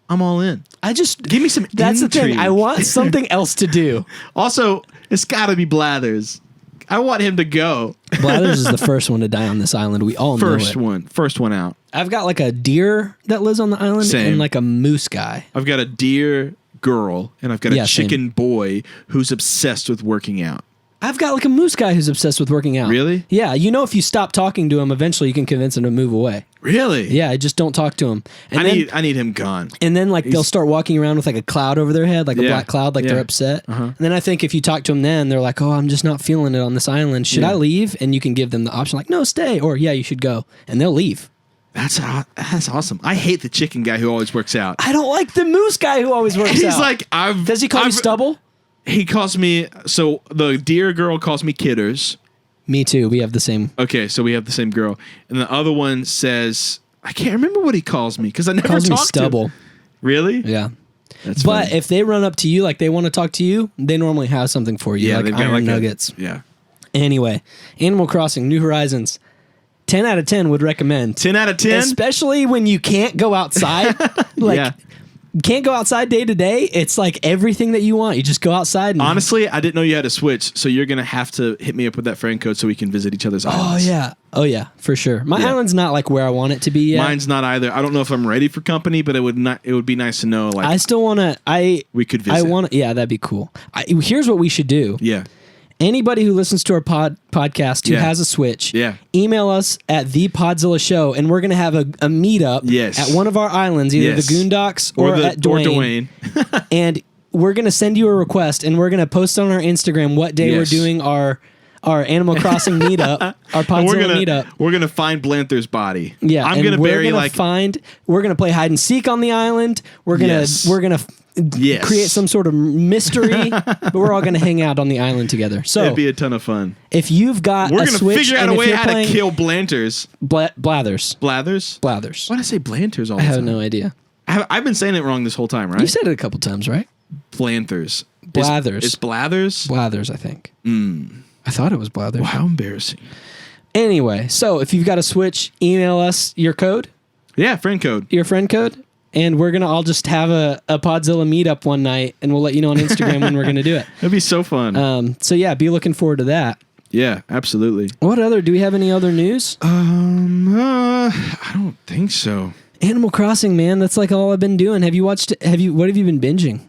I'm all in. Give me some That's intrigue. the thing. I want something else to do. Also, it's got to be Blathers. I want him to go. Blathers is the first one to die on this island. We all know it. First one out. I've got like a deer that lives on the island and like a moose guy. I've got a deer girl and I've got a chicken boy who's obsessed with working out. I've got like a moose guy who's obsessed with working out. Really? Yeah. If you stop talking to him, eventually you can convince him to move away. Really? Yeah. I just don't talk to him. And I need him gone. And then they'll start walking around with like a cloud over their head, like a black cloud, like they're upset. And then I think if you talk to them then, they're like, oh, I'm just not feeling it on this island. Should I leave? And you can give them the option like, no, stay. Or you should go. And they'll leave. That's awesome. I hate the chicken guy who always works out. I don't like the moose guy who always works out. He's like, does he call you Stubble? He calls me, so the deer girl calls me Kidders. Me too. We have the same. Okay, so we have the same girl. And the other one says, I can't remember what he calls me because I never talked to him. Stubble. Really? Yeah. That's but funny. if they run up to you like they want to talk to you, they normally have something for you. Yeah, like they've got iron nuggets. Yeah. Anyway, Animal Crossing New Horizons. 10 out of 10 would recommend. 10 out of 10? Especially when you can't go outside. can't go outside day to day. It's like everything that you want. You just go outside. And honestly, I didn't know you had a Switch, so you're gonna have to hit me up with that friend code so we can visit each other's islands. Oh yeah, for sure. My island's not like where I want it to be yet. Mine's not either. I don't know if I'm ready for company, but it would be nice to know. Like, I still want to. We could visit. Yeah, that'd be cool. Here's what we should do. Yeah. Anybody who listens to our podcast who has a Switch, email us at the Podzilla Show, and we're going to have a meetup at one of our islands, either the Goondocks or at Dwayne. And we're going to send you a request, and we're going to post on our Instagram what day we're doing our Animal Crossing meetup, our Podzilla meetup. We're going to find Blanther's body. Yeah, I'm going to bury we're going to play hide and seek on the island. We're going to create some sort of mystery, but we're all going to hang out on the island together. So it'd be a ton of fun. If you've got we're going to figure out a way how to kill Blanters. Blathers. Blathers? Blathers. Why did I say Blanters all the time? I have no idea. I've been saying it wrong this whole time, right? You said it a couple times, right? Blanters. Blathers. It's Blathers? Blathers, I think. I thought it was Blathers. Wow, how embarrassing. Anyway, so if you've got a Switch, email us your code. Yeah, friend code. Your friend code. And we're going to all just have a Podzilla meetup one night, and we'll let you know on Instagram when we're going to do it. That'd be so fun. So yeah, be looking forward to that. Yeah, absolutely. Do we have any other news? I don't think so. Animal Crossing, man. That's like all I've been doing. What have you been binging?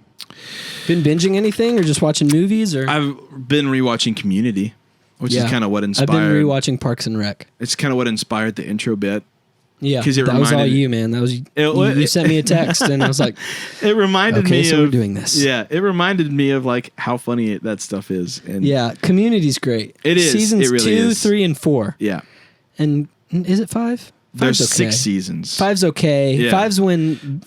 Been binging anything or just watching movies? Or I've been rewatching Community, which is kind of what inspired. I've been rewatching Parks and Rec. It's kind of what inspired the intro bit. Yeah, that was all you, man. That was you sent me a text, and I was like, it reminded me. So we're doing this. Yeah, it reminded me of like how funny that stuff is. And yeah, Community's great. It is. Seasons it really 2, is. 3, and 4. Yeah, and is it 5? There's okay. 6 seasons. 5's okay. Yeah. 5's when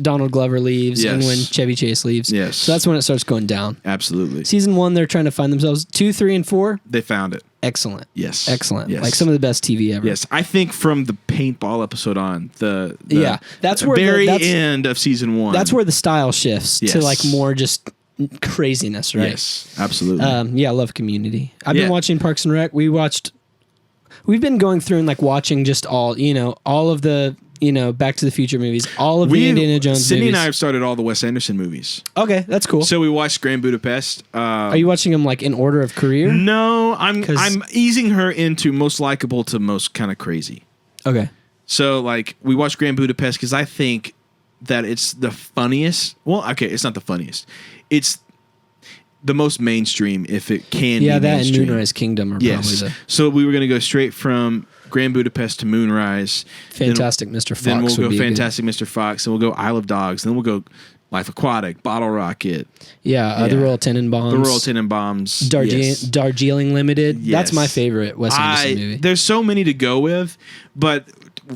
Donald Glover leaves and when Chevy Chase leaves. Yes. So that's when it starts going down. Absolutely. Season 1, they're trying to find themselves. 2, 3, and 4. They found it. Excellent. Yes. Excellent. Yes. Like some of the best TV ever. Yes. I think from the paintball episode on, the that's where very end of season 1. That's where the style shifts to like more just craziness, right? Yes. Absolutely. I love Community. I've been watching Parks and Rec. We've been going through and like watching just all of the, Back to the Future movies, all of the Indiana Jones Sydney movies. and I have started all the Wes Anderson movies. Okay, that's cool. So we watched Grand Budapest. Are you watching them like in order of career? No, I'm easing her into most likable to most kind of crazy. Okay. So like we watched Grand Budapest because I think that it's the funniest. Well, okay, it's not the funniest. It's the most mainstream, if it can be mainstream. Yeah, that and Moonrise Kingdom are probably So we were going to go straight from Grand Budapest to Moonrise. Fantastic Mr. Fox. Then we'll go Fantastic Mr. Fox, and we'll go Isle of Dogs, then we'll go Life Aquatic, Bottle Rocket. The Royal Tenenbaums. The Royal Tenenbaums. Darjeeling Limited. Yes. That's my favorite Wes Anderson movie. There's so many to go with, but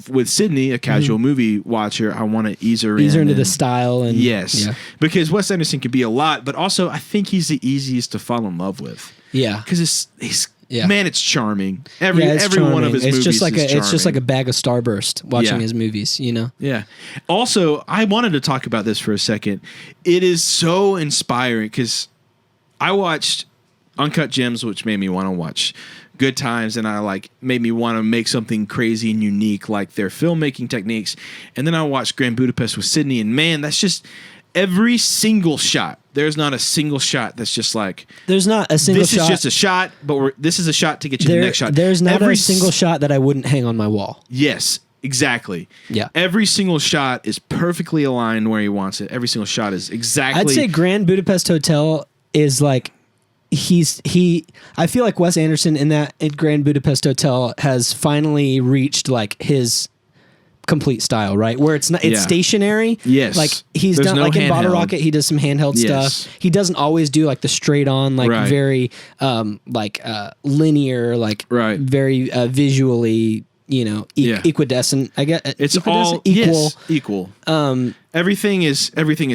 with Sydney, a casual movie watcher, I want to ease her into the style. And because Wes Anderson can be a lot, but also I think he's the easiest to fall in love with. Yeah. Because man, it's charming. Every charming. One of his movies is charming. It's just like a bag of Starburst watching his movies, Yeah. Also, I wanted to talk about this for a second. It is so inspiring because I watched Uncut Gems, which made me want to watch Good Times, and made me want to make something crazy and unique like their filmmaking techniques. And then I watched Grand Budapest with Sydney, and man, that's just every single shot. There's not a single shot that's just like there's not a single shot. This is just a shot, but this is a shot to get you to the next shot. There's not a single shot that I wouldn't hang on my wall. Yes, exactly. Yeah. Every single shot is perfectly aligned where he wants it. Every single shot is exactly. I'd say Grand Budapest Hotel is like I feel like Wes Anderson in Grand Budapest Hotel has finally reached like his complete style, right? Where it's stationary. Yes. Like he's done no like in Bottle handheld. Rocket, he does some handheld stuff. He doesn't always do like the straight on, like very linear, like very visually, equidistant. I guess it's all equal. Equal. Everything is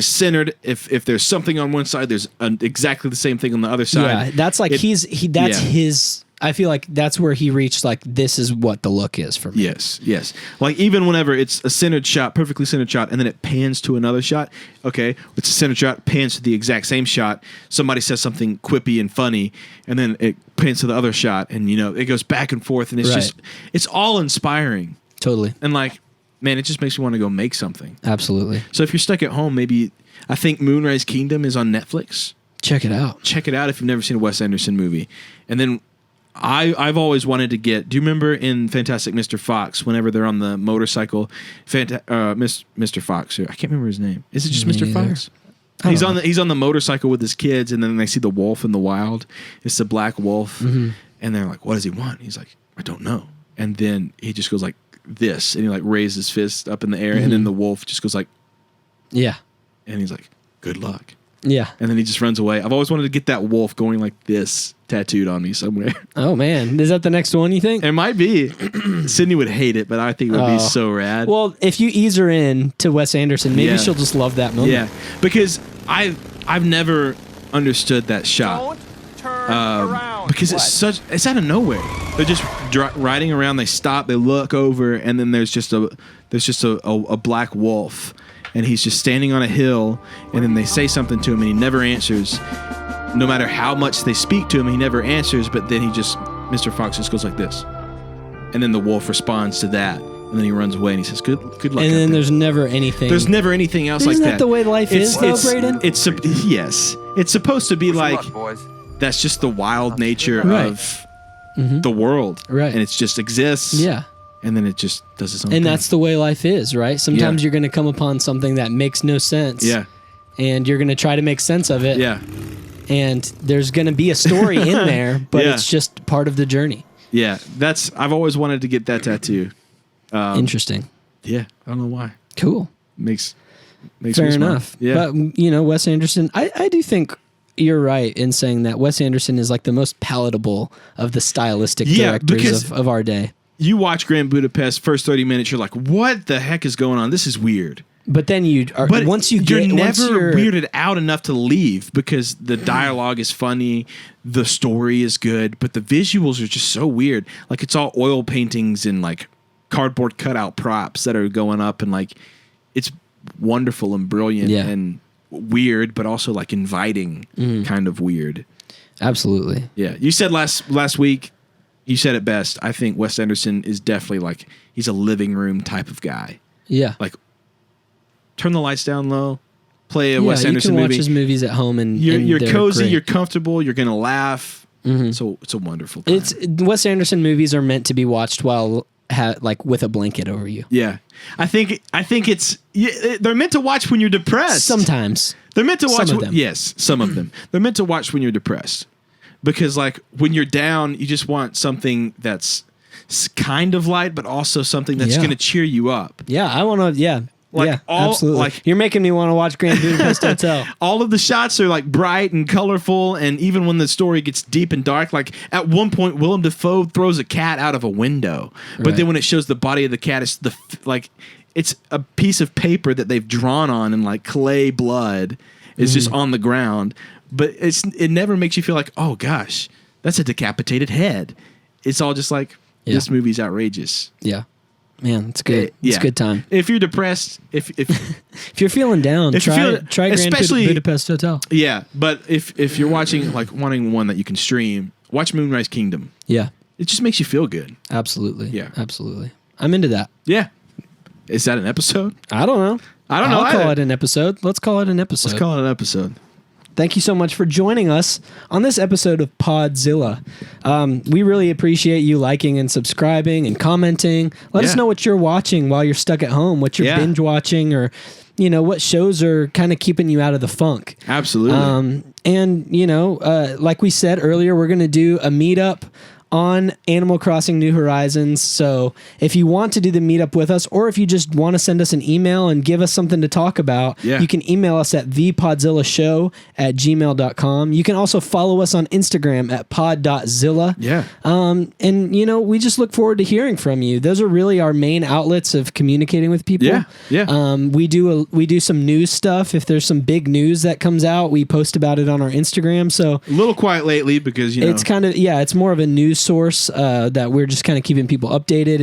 centered. If there's something on one side, there's exactly the same thing on the other side. Yeah, that's like his. I feel like that's where he reached like this is what the look is for me. Yes. Like even whenever it's a centered shot, perfectly centered shot, and then it pans to another shot. Okay, it's a centered shot, pans to the exact same shot. Somebody says something quippy and funny, and then it pans to the other shot, and it goes back and forth, and it's just it's all inspiring. Totally. And like, man, it just makes me want to go make something. Absolutely. So if you're stuck at home, maybe I think Moonrise Kingdom is on Netflix. Check it out. Check it out if you've never seen a Wes Anderson movie. And then I've always wanted to get. Do you remember in Fantastic Mr. Fox whenever they're on the motorcycle, Mr. Fox? I can't remember his name. Is it just Mr. Fox? He's on the motorcycle with his kids, and then they see the wolf in the wild. It's the black wolf, and they're like, "What does he want?" He's like, "I don't know." And then he just goes like this, and he like raises his fist up in the air, and then the wolf just goes like, "Yeah," and he's like, "Good luck." Yeah. And then he just runs away. I've always wanted to get that wolf going like this tattooed on me somewhere. Oh, man. Is that the next one, you think? It might be. Sydney would hate it, but I think it would be so rad. Well, if you ease her in to Wes Anderson, maybe she'll just love that moment. Yeah. Because I've never understood that shot. Don't turn around. Because it's out of nowhere. They're just riding around, they stop, they look over, and then there's just a black wolf. And he's just standing on a hill, and then they say something to him, and he never answers. No matter how much they speak to him, he never answers, but then Mr. Fox just goes like this. And then the wolf responds to that, and then he runs away, and he says, good luck. And then there's never anything. There's never anything else like that. Isn't that the way life is, though, Braden? Yes. It's supposed to be like, that's just the wild nature of the world. Right. And it just exists. Yeah. And then it just does its own thing. And that's the way life is, right? Sometimes you're going to come upon something that makes no sense. Yeah. And you're going to try to make sense of it. Yeah. And there's going to be a story in there, but it's just part of the journey. Yeah. I've always wanted to get that tattoo. Interesting. Yeah. I don't know why. Cool. Makes Fair me smile. enough. Yeah. But, Wes Anderson, I do think you're right in saying that Wes Anderson is like the most palatable of the stylistic directors of our day. You watch Grand Budapest, first 30 minutes, you're like, what the heck is going on? This is weird. But then you're never weirded out enough to leave because the dialogue is funny, the story is good, but the visuals are just so weird. Like it's all oil paintings and like cardboard cutout props that are going up, and like it's wonderful and brilliant and weird, but also like inviting kind of weird. Absolutely. Yeah. You said last week, you said it best. I think Wes Anderson is definitely like, he's a living room type of guy. Yeah. Like, turn the lights down low, play a Wes Anderson movie. You can watch his movies at home and you're cozy, great. you're comfortable, you're going to laugh. So it's a wonderful time. Wes Anderson movies are meant to be watched while like with a blanket over you. Yeah. I think they're meant to watch when you're depressed. Sometimes. They're meant to watch. Some of them. Yes, some of them. They're meant to watch when you're depressed. Because like when you're down, you just want something that's kind of light, but also something that's going to cheer you up. Yeah, I want to. Yeah, absolutely. Like, you're making me want to watch Grand Budapest Hotel. All of the shots are like bright and colorful, and even when the story gets deep and dark, like at one point, Willem Dafoe throws a cat out of a window, but then when it shows the body of the cat, it's a piece of paper that they've drawn on, and like clay blood is just on the ground. But it never makes you feel like, oh gosh, that's a decapitated head. It's all just like, this movie's outrageous. Yeah. Man, it's good. It's a good time. If you're depressed, if you're feeling down, try Grand Budapest Hotel. Yeah, but if you're watching, like wanting one that you can stream, watch Moonrise Kingdom. Yeah. It just makes you feel good. Absolutely. Yeah. Absolutely. I'm into that. Yeah. Is that an episode? I don't know. I'll call it an episode. Let's call it an episode. Let's call it an episode. Thank you so much for joining us on this episode of PODZILLA. We really appreciate you liking and subscribing and commenting. Let us know what you're watching while you're stuck at home, what you're binge watching, or what shows are kind of keeping you out of the funk. Absolutely. And like we said earlier, we're going to do a meetup on Animal Crossing New Horizons. So if you want to do the meetup with us, or if you just want to send us an email and give us something to talk about, you can email us at thepodzillashow@gmail.com. You can also follow us on Instagram at pod.zilla. Yeah. And we just look forward to hearing from you. Those are really our main outlets of communicating with people. Yeah. Yeah. We do some news stuff. If there's some big news that comes out, we post about it on our Instagram. So a little quiet lately because it's kind of it's more of a news source that we're just kind of keeping people updated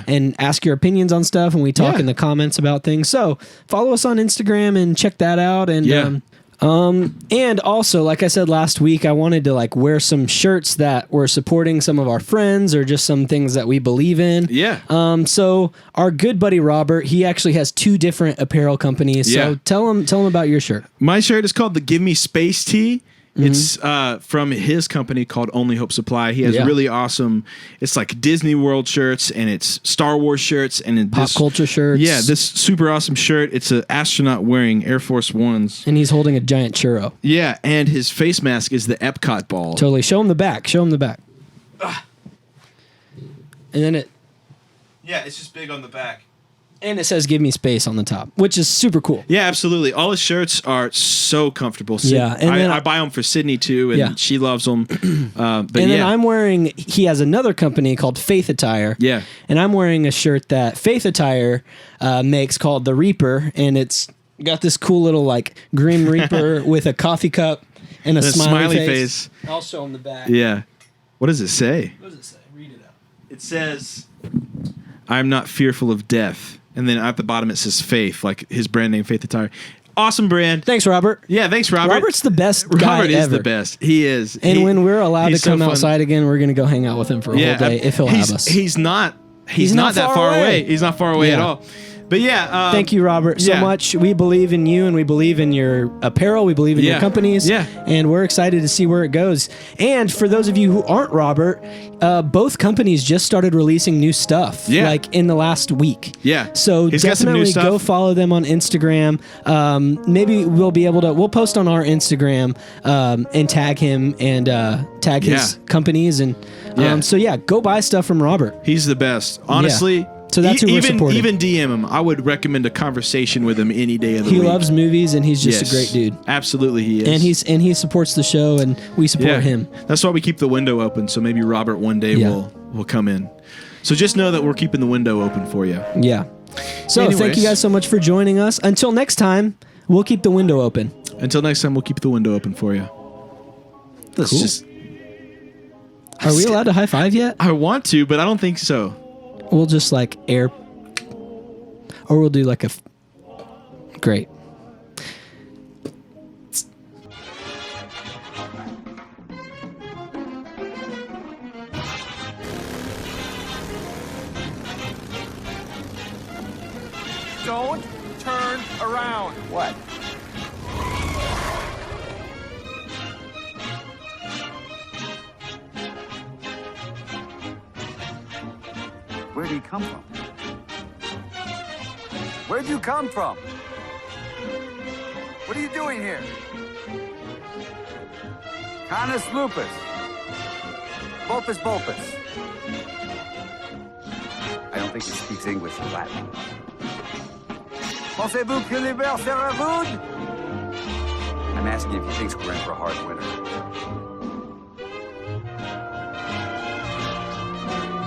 and ask your opinions on stuff, and we talk in the comments about things. So follow us on Instagram and check that out. And And also, like I said last week, I wanted to like wear some shirts that were supporting some of our friends or just some things that we believe in. Yeah. So our good buddy Robert, he actually has 2 different apparel companies. So tell him about your shirt. My shirt is called the Give Me Space Tee. It's from his company called Only Hope Supply. He has really awesome, it's like Disney World shirts and it's Star Wars shirts and pop culture shirts. Yeah, this super awesome shirt. It's an astronaut wearing Air Force Ones. And he's holding a giant churro. Yeah, and his face mask is the Epcot ball. Totally. Show him the back. And then it's just big on the back. And it says "Give me space" on the top, which is super cool. Yeah, absolutely. All his shirts are so comfortable. Yeah, and I buy them for Sydney too, and she loves them. Then I'm wearing. He has another company called Faith Attire. Yeah, and I'm wearing a shirt that Faith Attire makes called the Reaper, and it's got this cool little like Grim Reaper with a coffee cup and a smiley face. I'll show him the back. Yeah. What does it say? What does it say? Read it out. It says, "I'm not fearful of death." And then at the bottom it says Faith, like his brand name, Faith Attire. Awesome brand. Thanks, Robert. Yeah, thanks, Robert. Robert's the best guy Robert is ever. the best. He is. And when we're allowed to come outside again, we're going to go hang out with him for a whole day if he'll have us. He's not that far away. He's not far away at all. But yeah. Thank you, Robert, so much. We believe in you and we believe in your apparel. We believe in your companies. Yeah. And we're excited to see where it goes. And for those of you who aren't Robert, both companies just started releasing new stuff like in the last week. Yeah. So definitely go follow them on Instagram. Maybe we'll post on our Instagram and tag him and tag his companies. And so go buy stuff from Robert. He's the best. Honestly. Yeah. So that's who we're supporting. Even DM him. I would recommend a conversation with him any day of the week. He loves movies and he's just a great dude. Absolutely, he is. And he supports the show and we support him. That's why we keep the window open. So maybe Robert one day will come in. So just know that we're keeping the window open for you. Yeah. So thank you guys so much for joining us. Until next time, we'll keep the window open. Until next time, we'll keep the window open for you. Let's just. Are we allowed to high five yet? I want to, but I don't think so. We'll just like or we'll do like great. Don't turn around. What? Where'd he come from? Where'd you come from? What are you doing here? Canis lupus. Vulpus vulpus. I don't think he speaks English or Latin. Pensez-vous que l'hiver sera rude? I'm asking if he thinks we're in for a hard winter.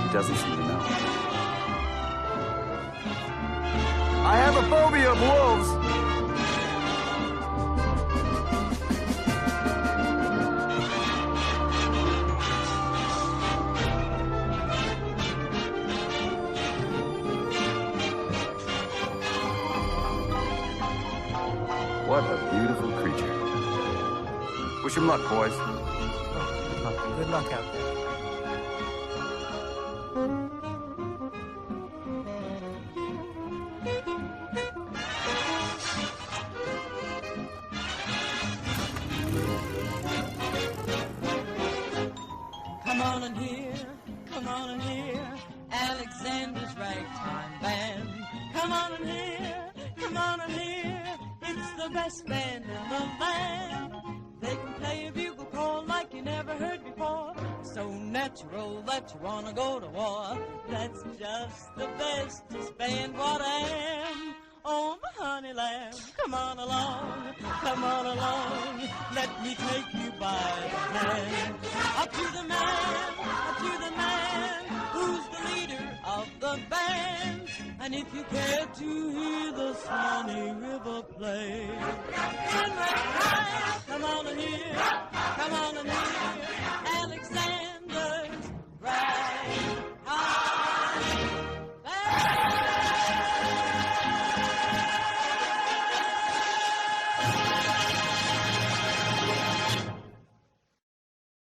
He doesn't seem to know. I have a phobia of wolves. What a beautiful creature. Wish him luck, boys. Good luck out there. Come on and hear Alexander's ragtime band. Come on and hear, it's the best band in the land. They can play a bugle call like you never heard before. So natural that you wanna go to war. That's just the bestest band what I am. Oh, my honey lamb, come on along, let me take you by the hand. Up to the man, who's the leader of the band. And if you care to hear the Swanee River play, then let's ride. Come on and hear Alexander's ride.